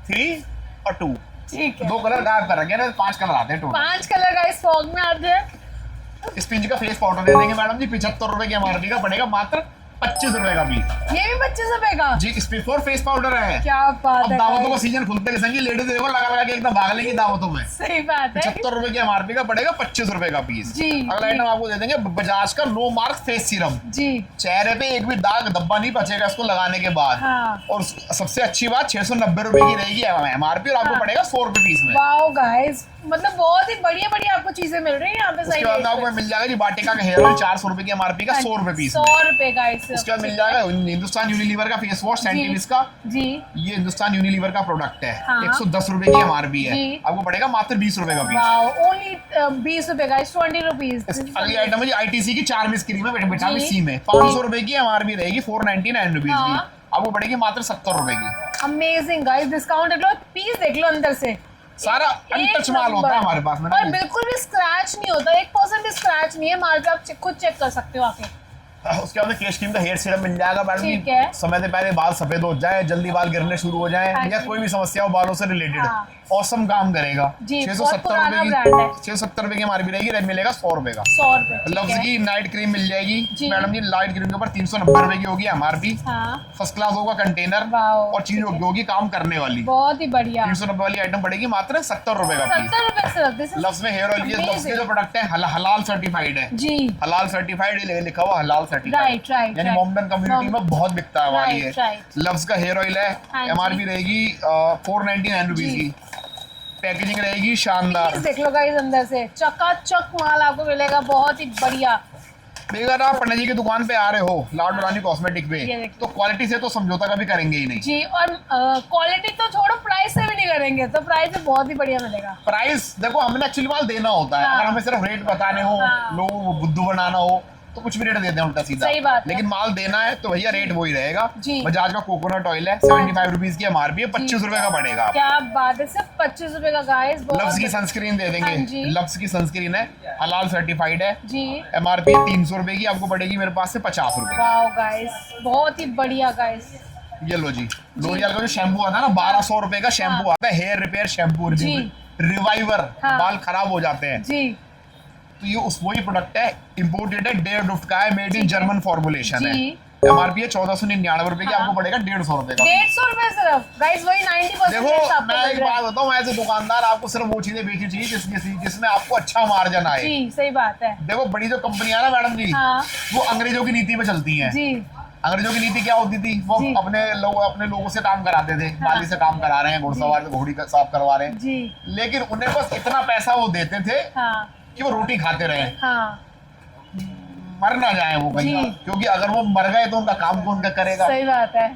3 और 2। ठीक है। 2 कलर गायब कर रखे हैं, 5 कलर आते हैं टोटल। 5 कलर गाइस फॉग में आते हैं। स्पिंज का फेस पाउडर दे देंगे मैडम जी, 75 रुपए की एमआरपी का पड़ेगा मात्र 25 रुपए का पीस। ये भी 25 रुपए का। जी स्पिफोर फेस पाउडर है। क्या बात अब है दावतों का guys। सीजन खुलते के संगी लेडीज देखो लगा के एकदम भाग लेंगी दावतों में। सही बात है 75 रुपए की एमआरपी का पड़ेगा 25 रुपए का पीस। जी, अगला जी। आइटम आपको दे देंगे बजाज का नो मार्क फेस सीरम। जी चेहरे पे एक भी दाग धब्बा नहीं बचेगा इसको लगाने के बाद। हाँ। और सबसे अच्छी बात 690 रुपए की रहेगी एमआरपी और आपको हाँ। पड़ेगा 100 रुपए पीस में। वाओ गाइस मतलब बहुत ही बढ़िया बढ़िया आपको चीजें मिल रही है यहाँ पे। सही उसके बाद आपको मिल जाएगा जी बाटिका का हेयर ऑयल 400 रुपए की एमआरपी का 100 रुपए पीस में। 100 रुपए गाइस। उसके बाद मिल जाएगा हिंदुस्तान यूनिलीवर का फेस वॉश सैंटिलिस का। जी ये हिंदुस्तान यूनिलीवर का प्रोडक्ट है। हाँ। 110 रुपए की एमआरपी है, जी। आपको पड़ेगा मात्र 20 रुपए का पीस। वाओ ओनली 20 रुपए गाइस 20 रुपीज। अगली आइटम है जी आईटीसी की चार्मिस क्रीम है विटामिन जी। सी में 500 रुपए की एमआरपी रहेगी 499 रुपीज की। हाँ। आपको पड़ेगी मात्र 70 रुपए की। अमेजिंग गाइस डिस्काउंट देख लो पीस देख लो अंदर से सारा अनटच माल होता है हमारे पास में ना और जी। बिल्कुल भी स्क्रैच नहीं होता 1% भी स्क्रैच नहीं है माल पे। आप खुद चेक कर सकते हो आके। उसके बाद केश क्रीम का हेयर सीरम मिल जाएगा मैडम ठीक जी। है। समय से पहले बाल सफेद हो जाए, जल्दी बाल गिरने शुरू हो जाए, हाँ या जी। कोई भी समस्या हो बालों से रिलेटेड, हाँ। औसम काम करेगा। जी, 670 बहुत पुराना रुपए ब्रांड है। की 670 रुपए की हमारी भी रहेगी, रेट मिलेगा 100 रुपए का। 100 रुपए, ठीक लफ्ज है। की नाइट क्रीम मिल जाएगी जी। मैडम जी। नाइट क्रीम के ऊपर 390 रुपए की होगी एमआरपी। हाँ, फर्स्ट क्लास होगा कंटेनर, वाओ, और चीज ठीक है। होगी काम करने वाली। बहुत ही बढ़िया। 390 वाली आइटम पड़ेगी मात्र 70 रुपए का पीस। 70 रुपए सिर्फ। दिस इज लफ्ज में हेयर ऑयल, ये लफ्ज के amazing। जो प्रोडक्ट है हलाल सर्टिफाइड है। जी, हलाल सर्टिफाइड लिखा हुआ, हलाल सर्टिफाइड। राइट राइट यानी मोमडन कम्युनिटी में बहुत बिकता है हमारी राइट, है। राइट। लफ्ज का हेयर ऑयल है, हाँ एमआरपी जी। रहेगी 499 रुपीज जी। की। पैकेजिंग रहेगी शानदार। प्लीज देख लो गाइस, अंदर से चकाचक माल आपको मिलेगा, बहुत ही बढ़िया। अगर आप पंडित जी की दुकान पे आ रहे हो लाडो रानी कॉस्मेटिक पे, ये देखिए। तो क्वालिटी से तो समझौता कभी करेंगे ही नहीं। जी, और क्वालिटी तो छोड़ो, प्राइस से भी नहीं करेंगे, तो प्राइस भी बहुत ही बढ़िया मिलेगा। प्राइस देखो, हमने एक्चुअली माल देना होता है। हाँ। अगर हमें सिर्फ रेट बताने हो, हाँ। लोगों को बुद्धू बनाना हो, तो कुछ भी रेट देते हैं उल्टा सीधा। सही बात है। लेकिन माल देना है तो भैया रेट वही रहेगा। जी। बजाज का कोकोनट ऑयल है, 75 रुपीज की एमआरपी है, 25 रुपए का पड़ेगा। क्या बात है, सिर्फ 25 रुपए का गाइस। लफ्ज की सनस्क्रीन दे हाँ देंगे। जी। लफ्ज की सनस्क्रीन है, हलाल सर्टिफाइड है, जी, एमआरपी 300 रुपए की, आपको पड़ेगी मेरे पास से 50 रुपए की। वाओ गाइस, बहुत ही बढ़िया गाइस। ये लो जी, लोरियल का जो शैम्पू आता है ना, 1200 रुपए का शैम्पू आता है, हेयर रिपेयर शैम्पू, जी। रिवाइवर, हाँ। बाल खराब हो जाते हैं। जी, तो ये उस वही प्रोडक्ट है, इंपोर्टेड है, डेयर डुफ्ट का है, मेड इन जर्मन फॉर्मुलेशन है। जी। एमआरपी है 1499 रुपए की, हाँ। आपको पड़ेगा 150 रुपए का। 150 रुपए सिर्फ गाइस, वही 90% देखो आपको मैं मिल एक रहा बात है। बताऊं, एज ए दुकानदार आपको सिर्फ वो चीजें बेचनी चाहिए जिसमें आपको अच्छा मार्जिन आए। जी, सही बात है। देखो बड़ी जो कंपनियां ना मैडम जी, हाँ। वो अंग्रेजों की नीति पे चलती हैं। जी, अंग्रेजों की नीति क्या होती थी, वो जी। अपने लोगों से काम कराते थे। हाँ। माली से काम करा रहे हैं, घुड़सवार से घोड़ी साफ करवा रहे हैं, जी, लेकिन उन्हें बस इतना पैसा वो देते थे हाँ, कि वो रोटी खाते रहे, हाँ, मर ना जाए वो कहीं। जी। क्योंकि अगर वो मर गए तो उनका काम कौन करेगा। सही बात है।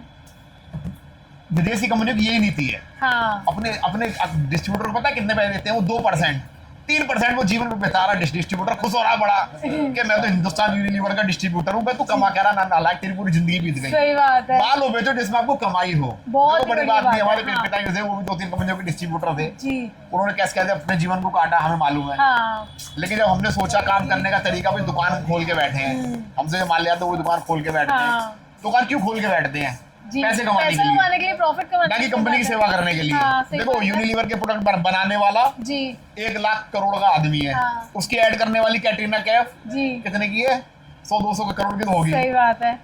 विदेशी कंपनियों की यही नीति है। हाँ, अपने अपने डिस्ट्रीब्यूटर को पता है कितने पैसे देते हैं वो? 2%, 3% वो जीवन में बिता रहा है। डिस्ट्रीब्यूटर खुश हो रहा है बड़ा कि मैं तो हिंदुस्तान यूनिलीवर का डिस्ट्रीब्यूटर हूँ, तू कमा कह रहा ना, लाइक तेरी पूरी जिंदगी बीत गई। सही बात है। माल हो बेचो जिसमें आपको कमाई हो। बहुत तो बड़ी बड़ी बात बात नहीं, हमारे है, हाँ। पिताजी थे, वो भी 2-3 कंपनियों के डिस्ट्रीब्यूटर थे। जी, उन्होंने कैसे कहते अपने जीवन को काटा, हमें मालूम है। हाँ, लेकिन जब हमने सोचा काम करने का तरीका, भी दुकान खोल के बैठे हैं, हमसे जो मान लिया तो वो दुकान खोल के बैठते हैं। हाँ। दुकान क्यों खोल के बैठते हैं? जी, पैसे कमाने के लिए, प्रॉफिट कमाने ना कि कंपनी की सेवा करने के लिए। हाँ, सही देखो बात है। यूनिलीवर के प्रोडक्ट बनाने वाला जी, 1 लाख करोड़ का आदमी है। हाँ। उसकी ऐड करने वाली कैटरीना कैफ जी, कितने की है? 100-200 करोड़ की तो होगी। सही बात है।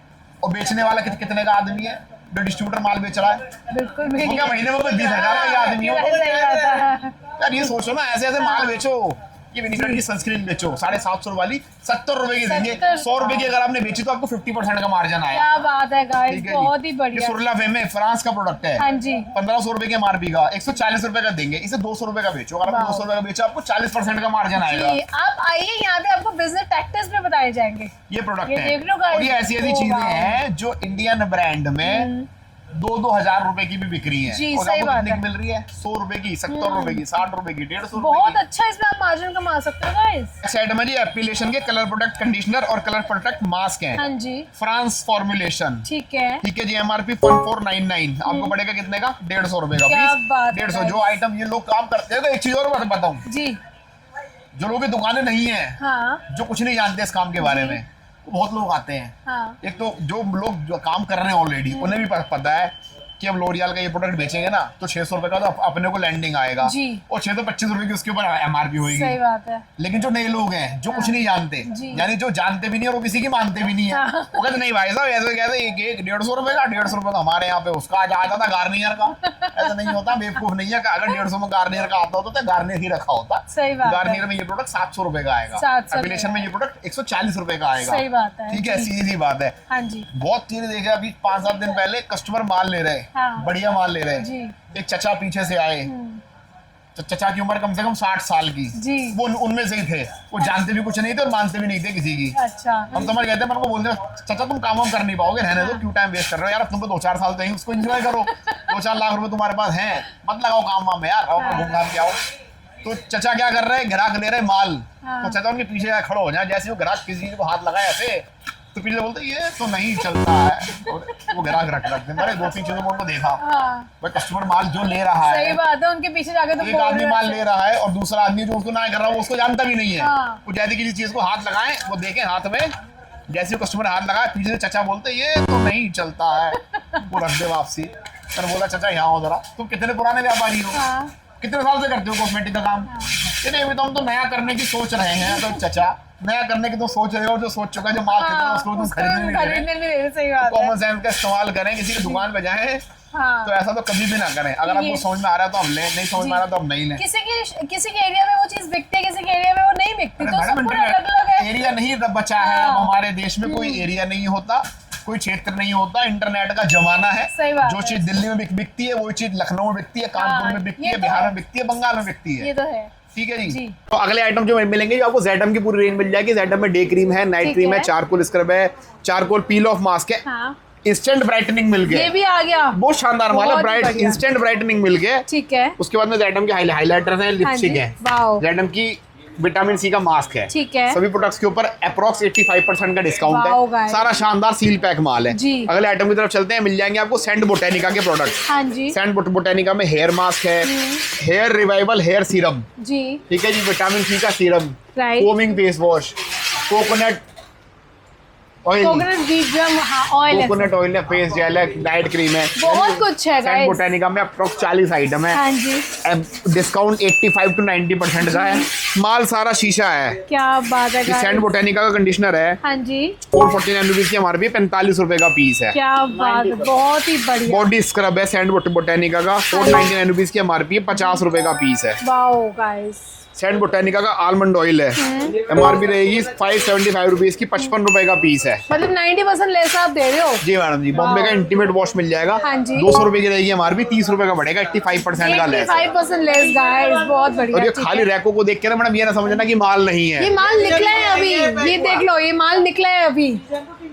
और बेचने वाला कितने का आदमी है जो डिस्ट्रीब्यूटर माल बेच रहा है? बिल्कुल भी वो क्या महीने में 20,000 का आदमी हो? सही बात है। यार ये सोचो ना, ऐसे ऐसे माल बेचो। ये विनीगर की सनस्क्रीन बेचो 750 वाली 70 रुपए की देंगे। 100 रुपए की अगर आपने बेची तो आपको 50% का मार्जिन आया। क्या बात है गाइस, ठीक है बहुत ही जी। ये बढ़िया। सुरला फेम है, फ्रांस का प्रोडक्ट है। हाँ जी, 1500 रुपए के एमआरपी का 140 रुपए का देंगे, इसे 200 रुपए का बेचो। अगर आप 200 रुपए का बेचो आपको 40% का मार्जिन आएगा। जी, आप आइए, यहाँ पे आपको बिजनेस टैक्टिक्स में बताए जाएंगे। ये प्रोडक्ट ये है, देख लो guys। और ये ऐसी ऐसी ओ चीजें वाह। हैं जो इंडियन ब्रांड में 2-2 हजार रुपए की भी बिक रही है। जी, और सही आपको बात कितने है। की मिल रही है? 100 रुपए की, 70 रुपए की, 60 रुपए की, 150 रुपए बहुत की। अच्छा, इसमें आप मार्जिन कमा सकते हो गाइस। साइड में जी एप्लीकेशन के कलर प्रोडक्ट कंडीशनर और कलर प्रोडक्ट मास्क हैं, हाँ जी, फ्रांस फॉर्मुलेशन। ठीक है। ठीक है जी, एमआरपी 1499, आपको पड़ेगा कितने का? 150 रुपए का क्या पीस। बात है 150। जो आइटम ये लोग काम करते हैं, तो एक चीज और मैं बताऊं, जी, जो लोग की दुकानें नहीं है, हाँ, जो कुछ नहीं जानते इस काम के बारे में, बहुत लोग आते हैं। हाँ, एक तो जो लोग जो काम कर रहे हैं ऑलरेडी, उन्हें भी पता है कि हम लोरियल का ये प्रोडक्ट बेचेंगे ना तो 600 रुपए का तो अपने को लैंडिंग आएगा। जी। और 625 रुपए की उसके ऊपर एमआरपी होगी। सही बात है। लेकिन जो नए लोग हैं जो कुछ नहीं जानते, जी। यानी जो जानते भी नहीं और वो किसी की मानते भी नहीं है, हाँ। वो कहते नहीं भाई साहब ऐसे कहते एक 150 रुपए का, 150 रुपए का हमारे यहाँ पे उसका आ जाता था गार्नियर का। ऐसा नहीं होता, बेवकूफ नहीं है। अगर 150 में गार्नियर का आता होता तो गार्नियर ही रखा होता। सही बात है। गार्नियर में ये प्रोडक्ट 700 रुपए का आएगा, 700 एप्लीकेशन में ये प्रोडक्ट 140 रुपए का आएगा। सही बात है। ठीक है, जी। सीधी सी बात है। हाँ जी, बहुत चीजें देखे, अभी 5-7 दिन पहले कस्टमर माल ले रहे, हाँ। बढ़िया माल ले रहे। जी। एक चचा पीछे से आए, चचा की उम्र कम से कम 60 साल की। जी। वो उनमें से ही थे, वो जानते भी कुछ नहीं थे और मानते भी नहीं थे किसी की। अच्छा, हम समझ गए थे, पर वो बोलते चाचा तुम काम कर नहीं पाओगे, रहने दो, क्यों टाइम वेस्ट कर रहे हो यार, तुम तो 2-4 साल तो उसको एंजॉय करो। 2-4 लाख रुपए तुम्हारे पास हैं, मत लगाओ काम वाम में यार, आओ घूम घाम के आओ। तो चचा क्या कर रहे हैं, ग्राहक ले रहे माल, तो चचा उनके पीछे जाके खड़े हो जाए, जैसे वो ग्राहक किसी चीज को हाथ लगाए ऐसे, तो पीछे बोलते ये तो नहीं चलता है, और वो ग्राहक रख दे। मैंने 2-3 चीजों में उनको देखा, हाँ, भाई कस्टमर माल जो ले रहा है, सही बात है। उनके पीछे जाके तो एक बोल आदमी रहे माल हैं। ले रहा है और दूसरा आदमी जो उसको ना कर रहा है वो उसको जानता भी नहीं है। हाँ। वो जैसे किसी चीज को हाथ लगाए, वो देखे हाथ में जैसे कस्टमर हाथ लगा पीछे से चचा बोलते ये तो नहीं चलता है, वो रख दे वापसी। मैंने बोला चाचा यहाँ हो जरा, तुम कितने पुराने व्यापारी हो, कितने साल से करते हो कॉस्मेटिक का काम? नहीं अभी तो हम तो नया करने की सोच रहे हैं। तो चाचा नया करने की तो सोच रहे हो, जो सोच चुका है, जो माल खरीदना है उसको तुम खरीदने नहीं रहे। सही बात है। कॉमन सेंस का इस्तेमाल करें, किसी की दुकान पे जाएं तो ऐसा तो कभी भी ना करें। अगर आपको समझ में आ रहा है तो आप लें, नहीं समझ में आ रहा तो आप नहीं लें। किसी के एरिया में वो चीज बिकती है, किसी के एरिया में वो नहीं बिकती, तो सब पूरा अलग-अलग है। एरिया नहीं बचा है अब हमारे देश में, कोई एरिया नहीं होता, कोई क्षेत्र नहीं होता, इंटरनेट का जमाना है। जो चीज दिल्ली में बिकती है वही चीज लखनऊ में बिकती है, कानपुर में बिकती है, बिहार में बिकती है, बंगाल में बिकती है। ये तो है। ठीक है जी। तो अगले आइटम जो मिलेंगे, जो आपको ज़ेडम की पूरी रेंज मिल जाएगी। ज़ेडम में डे क्रीम है, नाइट क्रीम है, चारकोल स्क्रब है, चारकोल पील ऑफ मास्क है, इंस्टेंट ब्राइटनिंग मिल गया, ये भी आ गया, बहुत शानदार माल है। ब्राइट इंस्टेंट ब्राइटनिंग मिल गया। ठीक है। उसके बाद में ज़ेडम के हाइलाइटर्स हैं, लिपस्टिक है, ज़ेडम की विटामिन सी का मास्क है। ठीक है। सभी प्रोडक्ट्स के ऊपर अप्रॉक्स 85% का डिस्काउंट है। सारा शानदार सील पैक माल है जी। अगले आइटम की तरफ चलते हैं, मिल जाएंगे आपको सेंट बोटेनिका के प्रोडक्ट्स। हाँ जी। सेंट बोटेनिका में हेयर मास्क है, हेयर रिवाइवल हेयर सीरम जी, ठीक है जी, विटामिन सी का serum, combing face wash, coconut oil, coconut oil है, फेस जेल है, नाइट क्रीम है, बहुत कुछ है। सेंट बोटेनिका में अप्रॉक्स 40 आइटम है। हाँ जी। डिस्काउंट 85 to 90% का है। माल सारा शीशा है। क्या बात है। सेंट बोटेनिका का कंडीशनर है। हाँ जी। 449 रुपीज की एमआरपी, 45 रुपए का पीस है। क्या बात है, बहुत ही बढ़िया। बॉडी स्क्रब है सेंट बोटेनिका का, 499 रुपीज की एमआरपी है, 50 रुपए का पीस है। Wow guys. सेंट बोटेनिका का आलमंड ऑयल है, एमआरपी रहेगी 575 रुपीज की, 55 रुपए का पीस है। मतलब 90% लेस आप दे रहे हो। जी मैडम जी। बॉम्बे का इंटीमेट वॉश मिल जाएगा। हाँ जी। 200 रुपए की रहेगी एमआरपी, 30 रुपए का बढ़ेगा, 85% का लेस। 85% लेस गाइस, बहुत बढ़िया। और ये खाली रैकों को देख के ना मैडम ये ना समझना कि माल नहीं है, ये माल निकला है अभी, ये देख लो, ये माल निकला है अभी।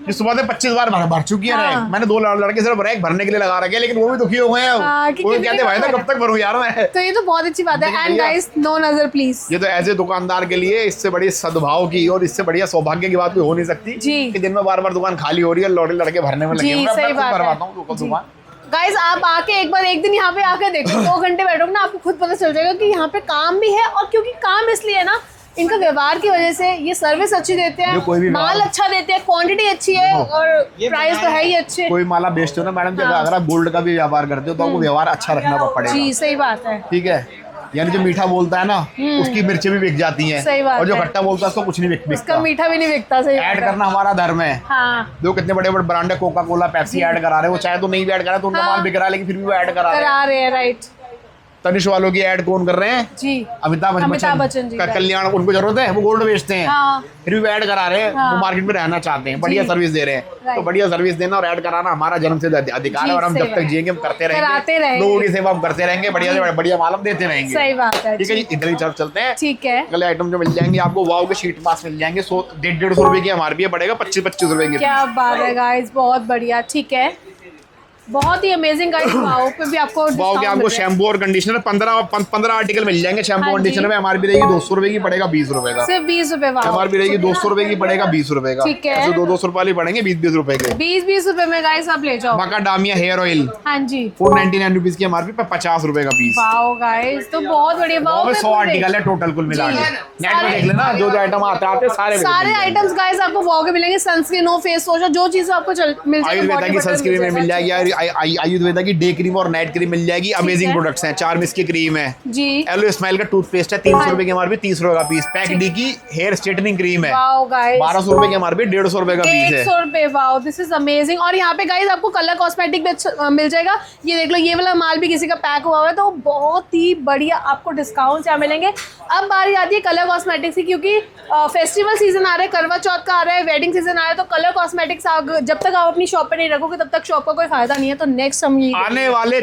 ये सुबह से 25 बार भर चुकी है रैक। मैंने 2 लड़के सिर्फ रैक भरने के लिए लगा रखे, लेकिन वो भी दुखी हो गए हैं। वो कहते भाई कब तक भरूं यार मैं। तो ये तो बहुत अच्छी बात है। एंड गाइस नो नजर प्लीज। ये तो ऐसे दुकानदार के लिए इससे बड़ी सद्भाव की और इससे बढ़िया सौभाग्य की बात कोई हो नहीं सकती कि दिन में बार-बार दुकान खाली हो रही है, लौटे लड़के भरने में लगे हैं। मैं भरवाता हूं दुकान। गाइस आप आके एक दिन यहाँ पे आके देखो, 2 घंटे बैठोगे ना, आपको खुद पता चल जाएगा कि यहाँ पे काम भी है। और क्योंकि काम इसलिए है ना, इनका व्यवहार की वजह से, ये सर्विस अच्छी देते हैं, माल अच्छा देते हैं, क्वांटिटी अच्छी है और प्राइस तो है ही अच्छे। कोई माल आप बेचते हो ना मैडम, अगर आप गोल्ड का भी व्यापार करते हो तो आपको व्यवहार अच्छा रखना पड़ेगा। जी सही बात है। ठीक है, यानी जो मीठा बोलता है ना उसकी मिर्चें भी बिक जाती हैं, और जो खट्टा बोलता है उसको कुछ नहीं बिकता, उसका मीठा भी नहीं बिकता। सही ऐड करना हमारा धर्म है। हाँ। जो कितने बड़े बड़े ब्रांड है, कोका कोला, पेप्सी ऐड करा रहे हैं, वो चाहे तो नहीं भी ऐड करा तो उनका माल बिक रहा है, लेकिन फिर भी वो ऐड करा रहे हैं। राइट। तनिष वालों की ऐड कौन कर रहे हैं जी? अमिताभ बच्चन जी। कल्याण, उनको जरूरत है, वो गोल्ड बेचते हैं। फिर भी ऐड करा रहे हैं, वो मार्केट में रहना चाहते हैं, बढ़िया सर्विस दे रहे हैं। तो बढ़िया सर्विस देना और ऐड कराना हमारा जन्म से अधिकार है, और हम जब तक जिएंगे हम करते रहेंगे, लोगों की सेवा हम करते रहेंगे, बढ़िया से बढ़िया माल हम देते रहेंगे। सही बात है। ठीक है जी, इधर की तरफ चलते हैं। ठीक है। अगले आइटम जो मिल जाएंगे आपको, वाव के शीट मास्क मिल जाएंगे, 150 रुपए की एमआरपी पड़ेगा, 25 रुपए की। क्या बात है गाइस, बहुत बढ़िया। ठीक है, बहुत ही अमेजिंग गाइस। वाओ पे भी आपको शैम्पू और कंडीशनर 15 आर्टिकल मिल जाएंगे। शैम्पू कंडीशनर में एमआरपी रहेगी 200 रुपए की, पड़ेगा 20 रुपए का, सिर्फ 20 रुपए। एमआरपी रहेगी 200 रुपए की, पड़ेगा 20 रुपए का। ठीक है। 200 रुपए वाली पड़ेंगे 20 रुपए के, 20 रुपए में गाइस आप ले जाओ। माकाडामिया हेयर ऑयल, हाँ जी, 499 रुपीज की एमआरपी पे 50 रुपए का पीस। वाओ गाइस, तो बहुत बढ़िया। 100 आर्टिकल है टोटल कुल मिला के, नेट में देख लेना जो आइटम आते सारे आइटम्स गाइस आपको वाव के मिलेंगे। सनस्क्रीन हो, फेस वॉश, जो चीज आपको मिल जाएगी। आयुर्वेदा की सनस्क्रीन में मिल जाएगी, आयुर्वेदा की डे क्रीम और नाइट क्रीम मिल जाएगी। अमेजिंग प्रोडक्ट्स हैं। चार्मिस की क्रीम है जी, एलो स्माइल का टूथपेस्ट है, 300 रुपए की एमआरपी, 30 रुपए का पीस। पैक डी की हेयर स्ट्रेटनिंग क्रीम है, 1200 रुपए की एमआरपी, 150 रुपए का पीस है। 150 रुपए। Wow, this is amazing. और यहाँ पे गाइस आपको कलर कॉस्मेटिक भी मिल जाएगा। ये देख लो, ये वाला माल भी किसी का पैक हुआ है, तो बहुत ही बढ़िया आपको डिस्काउंट यहाँ मिलेंगे। अब बारी आती है कलर कॉस्मेटिक्स की, क्योंकि फेस्टिवल सीजन आ रहा है, करवा चौथ का आ रहा है, वेडिंग सीजन आ रहा है, तो कलर कॉस्मेटिक्स जब तक आप अपनी शॉप पे नहीं रखोगे तब तक शॉप का कोई फायदा नहीं है। तो नेक्स्ट हम ये आने वाले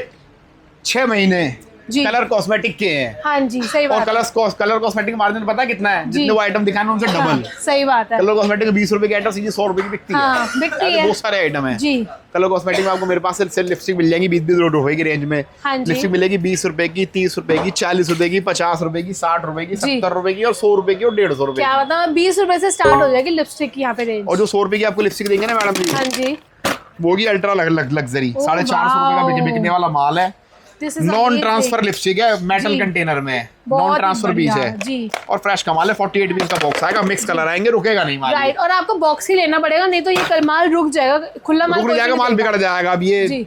6 महीने कलर कॉस्मेटिक के हैं। हाँ जी, सही बात। और कलर कॉस्मेटिक मार्जिन पता है कितना है? जितने वो आइटम दिखाना उनसे डबल। हाँ, सही बात है। कलर कॉस्मेटिक 20 रुपए की आइटम सीधी 100 रुपए की बिकती है। बिकती है, बहुत सारे आइटम है जी। कलर कॉस्मेटिक में आपको मेरे पास से लिपस्टिक मिल जाएगी 20 रुपए की रेंज में। लिपस्टिक मिलेगी 20 रुपए की, 30 रुपए की, 40 रुपए की, 50 रुपए की, 60 रुपए की, 70 रुपए की और 100 रुपए की और 150 रुपए। क्या बताऊं, 20 रुपए से स्टार्ट हो जाएगी लिपस्टिक की यहाँ पे रेंज। और जो 100 रुपए की आपको लिपस्टिक देंगे ना मैडम जी, हाँ जी, वो भी अल्ट्रा लग्जरी 450 रुपए का बिकने वाला माल है। This is non amazing. Transfer lipstick है, मेटल जी। कंटेनर में, बहुत नॉन ही ट्रांसफर पीस बढ़िया, है जी। और फ्रेश कमाल है। 48 पीस का बॉक्स आएगा, मिक्स कलर आएंगे, रुकेगा नहीं माल। राइट, और आपको बॉक्स ही लेना पड़ेगा, नहीं तो ये माल रुक जाएगा, खुला माल रुक जाएगा, माल बिगड़ जाएगा। अब जी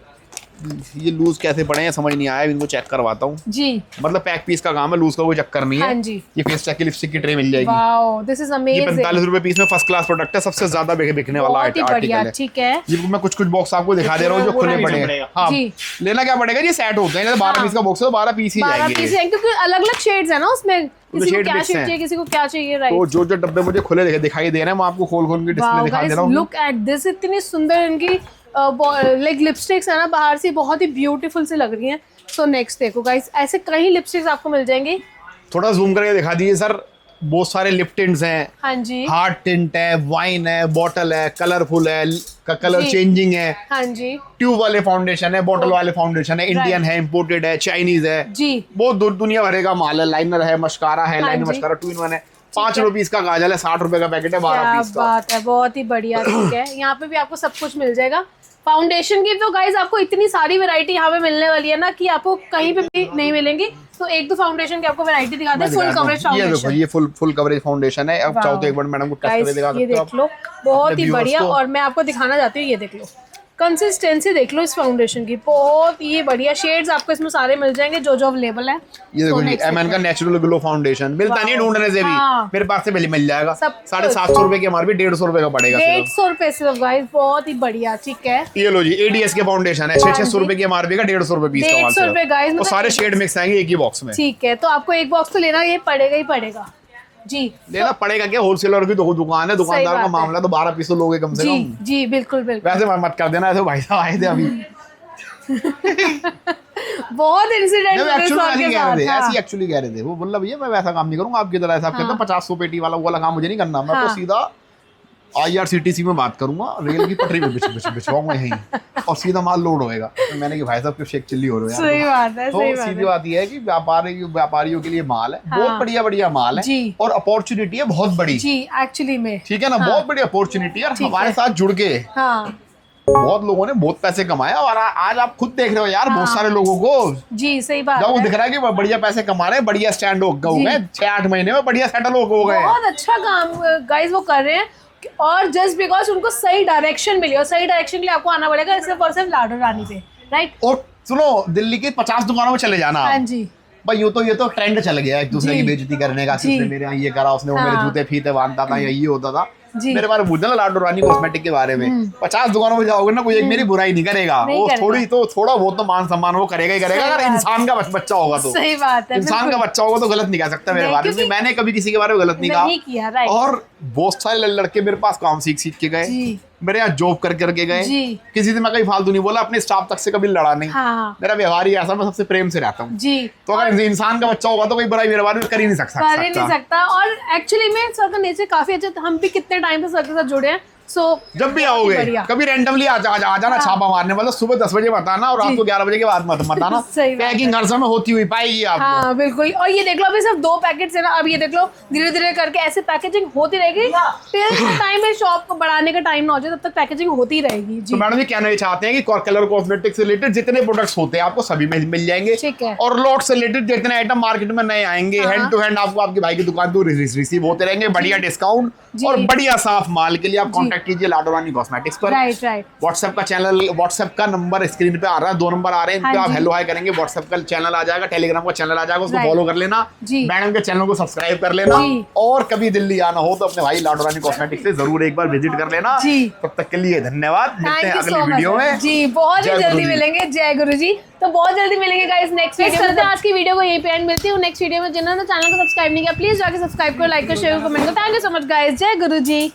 ये लूज कैसे पड़े हैं समझ नहीं आया, इनको चेक करवाता हूँ। जी, मतलब पैक पीस का काम है, लूज का कोई चक्कर नहीं है। हाँ जी। ये फेस चेक की लिपस्टिक की ट्रे मिल जाएगी। वाओ, दिस इज ये अमेजिंग। 45 रुपए पीस में फर्स्ट क्लास प्रोडक्ट है, सबसे ज्यादा बिकने वाला बहुत ही आर्टिकल बढ़िया, है। ठीक है ये मैं कुछ बॉक्स आपको दिखा दे रहा हूँ जो खुले पड़े हैं। हाँ, जी। लेना क्या पड़ेगा, ये सेट होते हैं, 12 पीस का बॉक्स है तो 12 पीस ही 12 जाएंगे। पीस हैं, क्योंकि अलग अलग शेड्स है ना उसमें, किसी को shade क्या mix शेड हैं। चाहिए, किसी को क्या चाहिए। राइट, तो जो डब्बे मुझे खुले दिखाई दे रहे हैं, मैं आपको खोल के डिस्प्ले दिखा दे रहा हूँ। लुक एट दिस, इतनी सुंदर इनकी लाइक लिपस्टिक्स है ना, बाहर से बहुत ही ब्यूटीफुल सी लग रही हैं। सो नेक्स्ट देखो गाइस, ऐसे कई लिपस्टिक्स आपको मिल जाएंगी। थोड़ा जूम करके दिखा दीजिए सर। बहुत सारे लिप टिंट्स हैं, हाँ जी, हार्ड टिंट है, वाइन है, बॉटल है, कलरफुल है, कलर जी। चेंजिंग है, हाँ जी, ट्यूब वाले फाउंडेशन है, बॉटल वाले फाउंडेशन है, इंडियन है, इंपोर्टेड है, चाइनीज है, जी। बहुत दुनिया भरे का माल है। लाइनर है, मस्कारा है, हाँ लाइनर जी। मस्कारा 2 in 1 है। 5 रुपीस का काजल है, 60 रुपए का पैकेट है, 12 क्या पीस का। बात है, बहुत ही बढ़िया, ठीक है। यहाँ पे भी आपको सब कुछ मिल जाएगा। फाउंडेशन की तो गाइज आपको इतनी सारी वैरायटी यहाँ पे मिलने वाली है ना कि आपको कहीं पे भी नहीं मिलेंगी। तो एक दो फाउंडेशन की आपको वैरायटी दिखा दे, फुल कवरेज ये देखो, फाउंडेशन। ये फुल कवरेज फाउंडेशन है। अब चाहो तो एक बार मैडम को टच करके दिखा ये सकते हो देख लो, बहुत ही viewers बढ़िया। को। और मैं आपको दिखाना चाहती हूँ, ये देख लो, कंसिस्टेंसी देख लो इस फाउंडेशन की, बहुत ही बढ़िया। शेड्स आपको इसमें सारे मिल जाएंगे जो अवेलेबल है। ये देखो जी, एमएन का नेचुरल ग्लो फाउंडेशन मिलता नहीं है ढूंढने से भी, हाँ। मेरे पास से मिल जाएगा। सब 750 रुपए की एमआरपी, 150 रुपए का पड़ेगा सिर्फ। 150 रुपए सिर्फ गाइज, बहुत ही बढ़िया, ठीक है। ये लो जी, एडीएस के फाउंडेशन है, 600 रुपए की एमआरपी का, 150 रुपए पीस का माल 150 रुपए गाइज, तो सारे शेड मिक्स आएंगे एक ही बॉक्स में। ठीक है, तो आपको एक बॉक्स तो लेना ये पड़ेगा ही पड़ेगा जी। लेना पड़ेगा क्या, होलसेलर की तो दुकान है, दुकानदार का बात है। मामला तो 12 पीस तो लोगे कम से जी कम। जी, बिल्कुल बिल्कुल। वैसे मत कर देना, ऐसे भाई साहब आए थे अभी। बहुत इंसिडेंट नहीं, हुए एक्चुअली सर के कह रहे थे, साथ। ऐसी एक्चुअली कह रहे थे वो, बोला भैया मैं वैसा काम नहीं करूंगा आपकी तरह, ऐसा कहते हैं 50-100 पेटी वाला वो वाला काम मुझे नहीं करना, मैं तो हाँ। सीधा IRCTC में बात करूंगा, रेल की पटरी पे बिछवाऊंगा यहीं और सीधा माल लोड होएगा। तो मैंने कि भाई साहब क्यों शेक चिल्ली हो रहे हो यार। सही बात है, तो सही बात सीधी है। बात ये है कि व्यापारियों के लिए माल है, हाँ। बहुत बढ़िया माल है जी। और अपॉर्चुनिटी है बहुत बड़ी। जी, एक्चुअली में, ठीक है ना, बहुत बड़ी अपॉर्चुनिटी है और ठीक हमारे है। साथ जुड़ के हाँ बहुत लोगों ने बहुत पैसे कमाए और आज आप खुद देख रहे हो यार, बहुत सारे लोगों को जी, सही बात जब वो है। दिख रहा है कि वो बढ़िया पैसे कमा रहे हैं, बढ़िया स्टैंड हो जी। गए 6-8 महीने में, बढ़िया सेटल हो गए। बहुत अच्छा काम गाइस वो कर रहे हैं, और जस्ट बिकॉज उनको सही डायरेक्शन मिली, और सही डायरेक्शन के लिए आपको आना पड़ेगा सिर्फ और सिर्फ लाडो रानी पे। राइट, और सुनो, दिल्ली की 50 दुकानों में चले जाना हाँ जी, भाई, ये तो ट्रेंड चल गया एक दूसरे जी। की बेइज्जती करने का। जी। उसने मेरे यहाँ ये करा, उसने वो मेरे हाँ। जूते फीते बांधता था या ये होता था। जी। मेरे बारे में पूछना लाडो रानी कॉस्मेटिक के बारे में, 50 दुकानों में जाओगे ना, कोई एक मेरी बुराई नहीं करेगा, नहीं वो करेगा। थोड़ा बहुत तो मान सम्मान वो करेगा ही करेगा, सही अगर बात। इंसान का बच्चा होगा तो। सही बात है, इंसान का बिल्कुल। बच्चा होगा तो गलत नहीं कह सकता मेरे नहीं, बारे में, क्योंकि मैंने कभी किसी के बारे में गलत नहीं नहीं किया, कहा। right। और बहुत सारे लड़के मेरे पास काम सीख के गए, जी। मेरे यहाँ जॉब करके गए, जी। किसी से मैं कहीं फालतू नहीं बोला, अपने स्टाफ तक से कभी लड़ा नहीं। हाँ मेरा व्यवहार ही ऐसा, मैं सबसे प्रेम से रहता हूँ। जी, तो अगर इंसान का बच्चा होगा तो कोई बुराई मेरे बारे में कर ही नहीं कर ही नहीं सकता। और एक्चुअली में सर का नेचर काफी अच्छा, हम भी कितने टाइम से सर के साथ जुड़े हैं। सो जब भी बहुत ही आओगे बढ़िया। कभी रैंडमली आ जाना छापा मारने, मतलब सुबह 10 बजे बताना और रात को 11 बजे के बाद मत आना। सही बात है। पैकिंग हर समय होती हुई पाएगी आपको। हाँ बिल्कुल, और ये देख लो अभी सिर्फ 2 पैकेट्स है ना, अब ये देख लो धीरे धीरे करके ऐसे पैकेजिंग होती रहेगी, टिल टाइम में शॉप को बढ़ाने का टाइम ना हो जाए तब तक पैकेजिंग होती रहेगी। जी तो मैडम ये कहना चाहते हैं कि कलर कॉस्मेटिक्स से रिलेटेड जितने प्रोडक्ट्स होते हैं आपको सभी में मिल जाएंगे, ठीक है। और लॉट से रिलेटेड जितने आइटम मार्केट में नए आएंगे, हैंड टू हैंड आपको आपके भाई की दुकान तो रिसीव होते रहेंगे, बढ़िया डिस्काउंट जी। और बढ़िया साफ माल के लिए आप कांटेक्ट कीजिए लाडो रानी कॉस्मेटिक्स पर। राइट राइट, व्हाट्सएप का नंबर स्क्रीन पे आ रहा है, 2 नंबर आ रहे हैं, इन पे हाँ आप जी। हेलो हाई करेंगे, व्हाट्सएप का चैनल आ जाएगा, टेलीग्राम का चैनल आ जाएगा, उसको Right. फॉलो कर लेना, जी। मैडम के चैनल को सब्सक्राइब कर लेना, जी। और कभी दिल्ली आना हो तो अपने भाई लाडो रानी कॉस्मेटिक्स से जरूर एक बार विजिट कर लेना। जी। तब तक के लिए धन्यवाद, मिलते हैं थैंक यू अगली सो वीडियो में। मच जी, बहुत जय ही जल्दी गुरु जी। मिलेंगे। जय गुरु जी। तो बहुत जल्दी मिलेंगे गाइस नेक्स्ट वीडियो में। आज की वीडियो को यहीं पे एंड मिलती हूँ। नेक्स्ट वीडियो में जिन्होंने चैनल को सब्सक्राइब नहीं किया प्लीज जाके सब्सक्राइब करो, लाइक करो, शेयर करो, कमेंट करो। Thank you so much guys, जय गुरु जी।